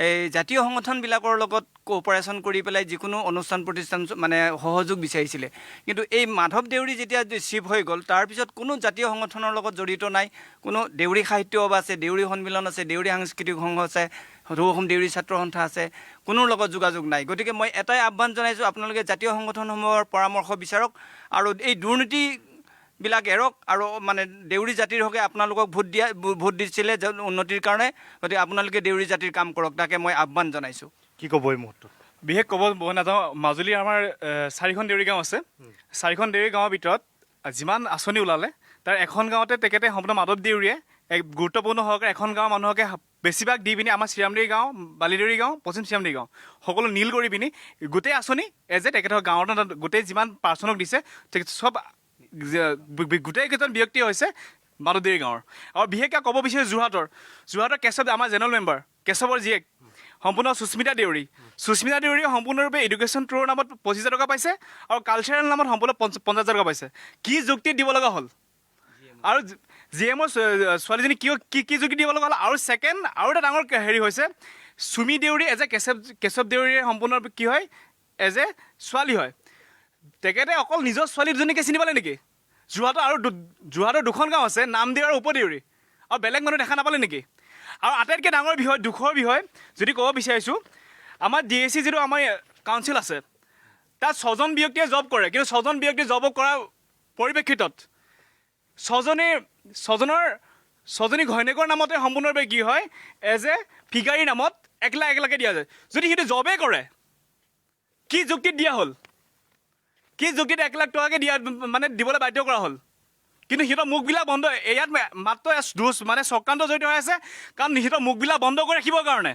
এই জাতীয় সংগঠনবিলাকৰ লগত কোঅপাৰেশ্যন কৰি পেলাই যিকোনো অনুষ্ঠান প্ৰতিষ্ঠান মানে সহযোগ বিচাৰিছিলে। কিন্তু এই মাধৱ দেউৰী যেতিয়া চিফ হৈ গ'ল, তাৰপিছত কোনো জাতীয় সংগঠনৰ লগত জড়িত নাই। কোনো দেউৰী সাহিত্য সভা আছে, দেউৰী সন্মিলন আছে, দেউৰী সাংস্কৃতিক সংঘ আছে, সদৌ অসম দেউৰী ছাত্ৰ সন্থা আছে, কোনো লগত যোগাযোগ নাই। গতিকে মই এটাই আহ্বান জনাইছোঁ, আপোনালোকে জাতীয় সংগঠনসমূহৰ পৰামৰ্শ বিচাৰক আৰু এই দুৰ্নীতিবিলাক এৰক। আৰু মানে দেউৰী জাতিৰ হকে আপোনালোকক ভোট দিছিলে উন্নতিৰ কাৰণে, গতিকে আপোনালোকে দেউৰী জাতিৰ কাম কৰক, তাকে মই আহ্বান জনাইছোঁ। কি ক'ব এই মুহূৰ্তত? বিশেষ ক'ব নাযাওঁ। মাজুলীৰ আমাৰ 4খন দেউৰী গাঁও আছে। 4খন দেউৰী গাঁৱৰ ভিতৰত যিমান আঁচনি ওলালে তাৰ এখন গাঁৱতে তেখেতে সম্পূৰ্ণ মাধৱ দেউৰীয়ে এক গুৰুত্বপূৰ্ণ সহকাৰে এখন গাঁৱৰ মানুহকে বেছিভাগ দি পিনি আমাৰ চিৰামদেউৰী গাঁও, বালিদেউৰী গাঁও, পশ্চিম চিৰামদেউৰী গাঁও সকলো নীল কৰি পিনি গোটেই আঁচনি তেখেতৰ গাঁৱৰ গোটেই যিমান পাৰ্চনক দিছে চব গোটেইকেইজন ব্যক্তি হৈছে মাধৱ দেউৰী গাঁৱৰ। আৰু বিশেষকৈ ক'ব বিচাৰিছোঁ যোৰহাটৰ কেশৱ, আমাৰ জেনেৰেল মেম্বাৰ কেশৱৰ জীয়েক সম্পূৰ্ণ সুস্মিতা দেউৰী সম্পূৰ্ণৰূপে এডুকেশ্যন ট্ৰৰ নামত 25,000 টকা পাইছে আৰু কালচাৰেল নামত সম্পূৰ্ণ 50,000 টকা পাইছে। কি যুক্তি দিব লগা হ'ল? আৰু GMৰ ছোৱালীজনী কি যুক্তি দিব লগা হ'ল? আৰু ছেকেণ্ড আৰু এটা ডাঙৰ হেৰি হৈছে, চুমি দেউৰী এজ এ কেশৱ দেউৰীৰ সম্পূৰ্ণৰূপে কি হয়, এজ এ ছোৱালী হয়। তেখেতে অকল নিজৰ ছোৱালীজনীকে চিনি পালে নেকি? যোৰহাটৰ 2খন গাঁও আছে, নামদেউ আৰু উপদেউৰী, আৰু বেলেগ মানুহ দেখা নাপালে নেকি? আৰু আটাইতকৈ ডাঙৰ বিষয়, দুখৰ বিষয় যদি ক'ব বিচাৰিছোঁ, আমাৰ DAC যিটো আমাৰ কাউন্সিল আছে তাত 6জন ব্যক্তিয়ে জব কৰে, কিন্তু 6জন ব্যক্তিয়ে জব কৰাৰ পৰিপ্ৰেক্ষিতত 6জনী ঘৈণীয়েকৰ নামতে সম্পূৰ্ণৰূপে কি হয়, এজ এ ফিগাৰীৰ নামত 1 লাখকৈ দিয়া যায়। যদি সিহঁতে জবেই কৰে, কি যুক্তিত দিয়া হ'ল? কি যুক্তিত 1 লাখ টকাকৈ দিয়া মানে দিবলৈ বাধ্য কৰা হ'ল? কিন্তু সিহঁতৰ মুখবিলাক বন্ধ, ইয়াত মাত্ৰ মানে চক্ৰান্ত জড়িত হৈ আছে, কাৰণ সিহঁতৰ মুখবিলাক বন্ধ কৰি ৰাখিবৰ কাৰণে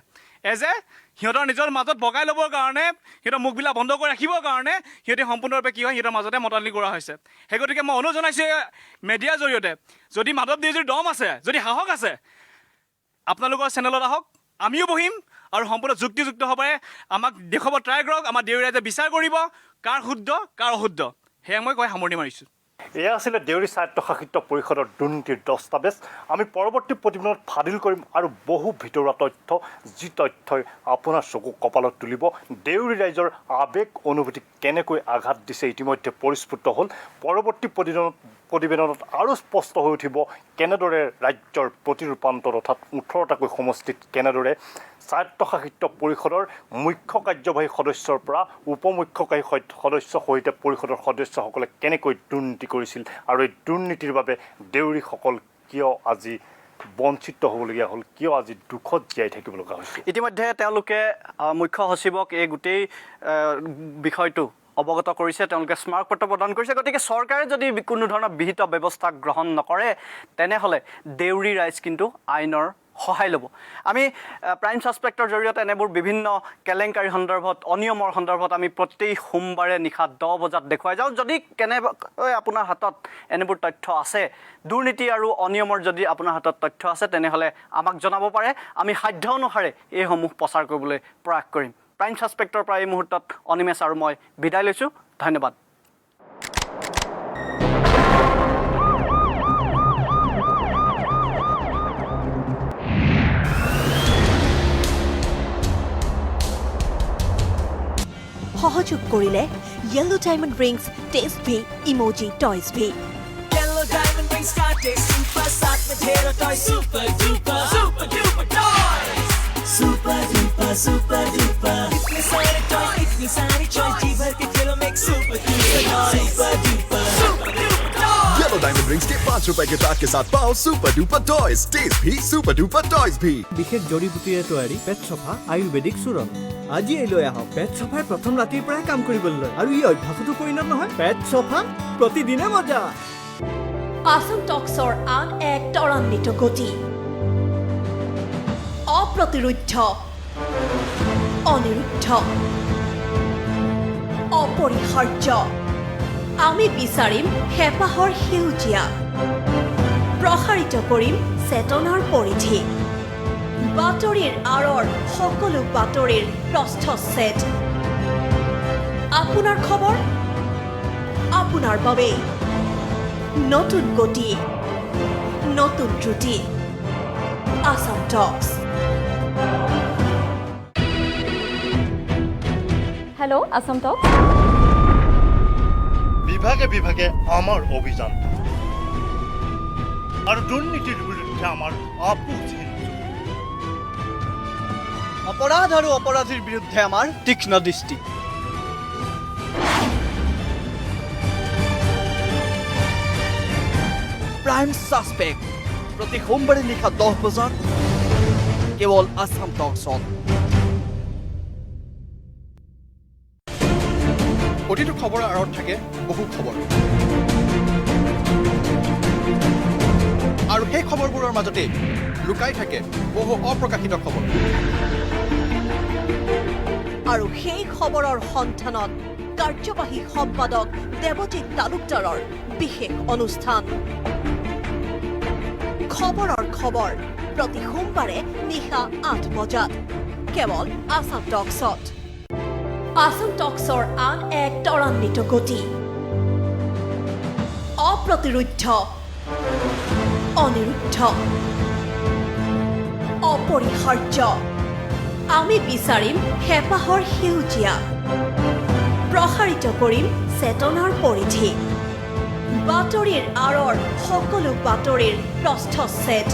এজ এ সিহঁতৰ নিজৰ মাজত বগাই ল'বৰ কাৰণে সিহঁতৰ মুখবিলাক বন্ধ কৰি ৰাখিবৰ কাৰণে সিহঁতে সম্পূৰ্ণৰূপে কি হয় সিহঁতৰ মাজতে মতালি কৰা হৈছে সেই গতিকে মই অনুৰোধ জনাইছোঁ মেডিয়াৰ জৰিয়তে যদি মাধৱ দেউৰীৰ দম আছে যদি সাহস আছে আপোনালোকৰ চেনেলত আহক আমিও বহিম আৰু সম্পূৰ্ণ যুক্তিযুক্তভাৱে আমাক দেখুৱাব ট্ৰাই কৰক আমাৰ দেউৰী ৰাইজে বিচাৰ কৰিব কাৰ শুদ্ধ কাৰ অশুদ্ধ সেয়া মই কৈ সামৰণি মাৰিছোঁ এয়া আছিলে দেউৰী স্বায়ত্তশাসিত পৰিষদৰ দুৰ্নীতিৰ দস্তাবেজ আমি পৰৱৰ্তী প্ৰতিবেদনত ফাদিল কৰিম আৰু বহু ভিতৰুৱা তথ্য যি তথ্যই আপোনাৰ চকু কপালত তুলিব দেউৰী ৰাইজৰ আৱেগ অনুভূতি কেনেকৈ আঘাত দিছে ইতিমধ্যে পৰিস্ফুট হ'ল পৰৱৰ্তী প্ৰতিবেদনত আৰু স্পষ্ট হৈ উঠিব কেনেদৰে ৰাজ্যৰ প্ৰতিৰূপান্তৰ অৰ্থাৎ 18টাকৈ সমষ্টিত কেনেদৰে স্বায়ত্তশাসিত পৰিষদৰ মুখ্য কাৰ্যবাহী সদস্যৰ পৰা উপমুখ্যকাৰী সদস্য সহিতে পৰিষদৰ সদস্যসকলে কেনেকৈ দুৰ্নীতি কৰিছিল আৰু এই দুৰ্নীতিৰ বাবে দেউৰীসকল কিয় আজি বঞ্চিত হ'বলগীয়া হ'ল কিয় আজি দুখত জীয়াই থাকিব লগা হৈছে ইতিমধ্যে তেওঁলোকে মুখ্য সচিবক এই গোটেই বিষয়টো অৱগত কৰিছে তেওঁলোকে স্মাৰকপত্ৰ প্ৰদান কৰিছে গতিকে চৰকাৰে যদি কোনো ধৰণৰ বিহিত ব্যৱস্থা গ্ৰহণ নকৰে তেনেহ'লে দেউৰী ৰাইজ কিন্তু আইনৰ সহায় ল'ব আমি প্ৰাইম ছাছপেক্টৰ জৰিয়তে এনেবোৰ বিভিন্ন কেলেংকাৰী সন্দৰ্ভত অনিয়মৰ সন্দৰ্ভত আমি প্ৰত্যেক সোমবাৰে নিশা 10 বজাত দেখুৱাই যাওঁ যদি কেনেকৈ আপোনাৰ হাতত এনেবোৰ তথ্য আছে দুৰ্নীতি আৰু অনিয়মৰ যদি আপোনাৰ হাতত তথ্য আছে তেনেহ'লে আমাক জনাব পাৰে আমি সাধ্য অনুসাৰে এইসমূহ প্ৰচাৰ কৰিবলৈ প্ৰয়াস কৰিম প্ৰাইম ছাছপেক্টৰ পৰা এই মুহূৰ্তত অনিমেশ আৰু মই বিদায় লৈছোঁ ধন্যবাদ সহযোগ কৰিলে য়েল্লো ডায়মণ্ড ৰিংছ টেষ্ট ভি ইমোজি টয়ছ ভি Yellow diamond rings got this super soft potato toy super duper toys super duper itne sare toy जी भर के खेलो make super duper toys Yellow Diamond Rings के 5 रुपए के पैक के साथ पाओ super duper toys test भी super duper toys भी বিশেষ জড়িবুটিৰে তৈয়াৰী পেট চফা আয়ুৰ্বেদিক চূৰণ আজি লৈ আহক পেট চফাৰ প্ৰথম ৰাতিৰ পৰাই কাম কৰিবলৈ আৰু ই অভ্যাসতো পৰিণত নহয় পেট চফা প্ৰতিদিনে মজা আসাম টক্সৰ আন এক ত্বৰান্বিত গতি অপ্ৰতিৰোধ্য অনিৰুদ্ধ অপৰিহাৰ্য আমি বিচাৰিম হেঁপাহৰ সেউজীয়া প্ৰসাৰিত কৰিম চেতনাৰ পৰিধি বাতৰিৰ আঁৰৰ সকলো বাতৰিৰ প্ৰস্থচ্ছেদ আপোনাৰ খবৰ আপোনাৰ বাবে নতুন গতি নতুন ত্ৰুটি আসাম টক্স হেল্ল' আসাম টক্স বিভাগে বিভাগে আমাৰ অভিযান আৰু দুৰ্নীতিৰ বিৰুদ্ধে আমাৰ আপোচহীন অপৰাধ আৰু অপৰাধীৰ বিৰুদ্ধে আমাৰ তীক্ষ্ণ দৃষ্টি প্ৰাইম ছাছপেক্ট প্ৰতি সোমবাৰে নিশা 10 বজাত কেৱল আসাম টক্সত প্ৰতিটো খবৰৰ আঁৰত থাকে বহু খবৰ আৰু সেই খবৰবোৰৰ মাজতে লুকাই থাকে বহু অপ্ৰকাশিত খবৰ আৰু সেই খবৰৰ সন্ধানত কাৰ্যবাহী সম্পাদক দেৱজিৎ তালুকদাৰৰ বিশেষ অনুষ্ঠান খবৰৰ খবৰ প্ৰতি সোমবাৰে নিশা 8 বজাত কেৱল আসাম টক্সত আসাম টক্সৰ আন এক ত্বৰান্বিত গতি অপ্ৰতিৰোধ্য অনিৰুদ্ধ অপৰিহাৰ্য আমি বিচাৰিম হেঁপাহৰ সেউজীয়া প্ৰসাৰিত কৰিম চেতনাৰ পৰিধি বাতৰিৰ আঁৰৰ সকলো বাতৰিৰ প্ৰস্থচ্ছেদ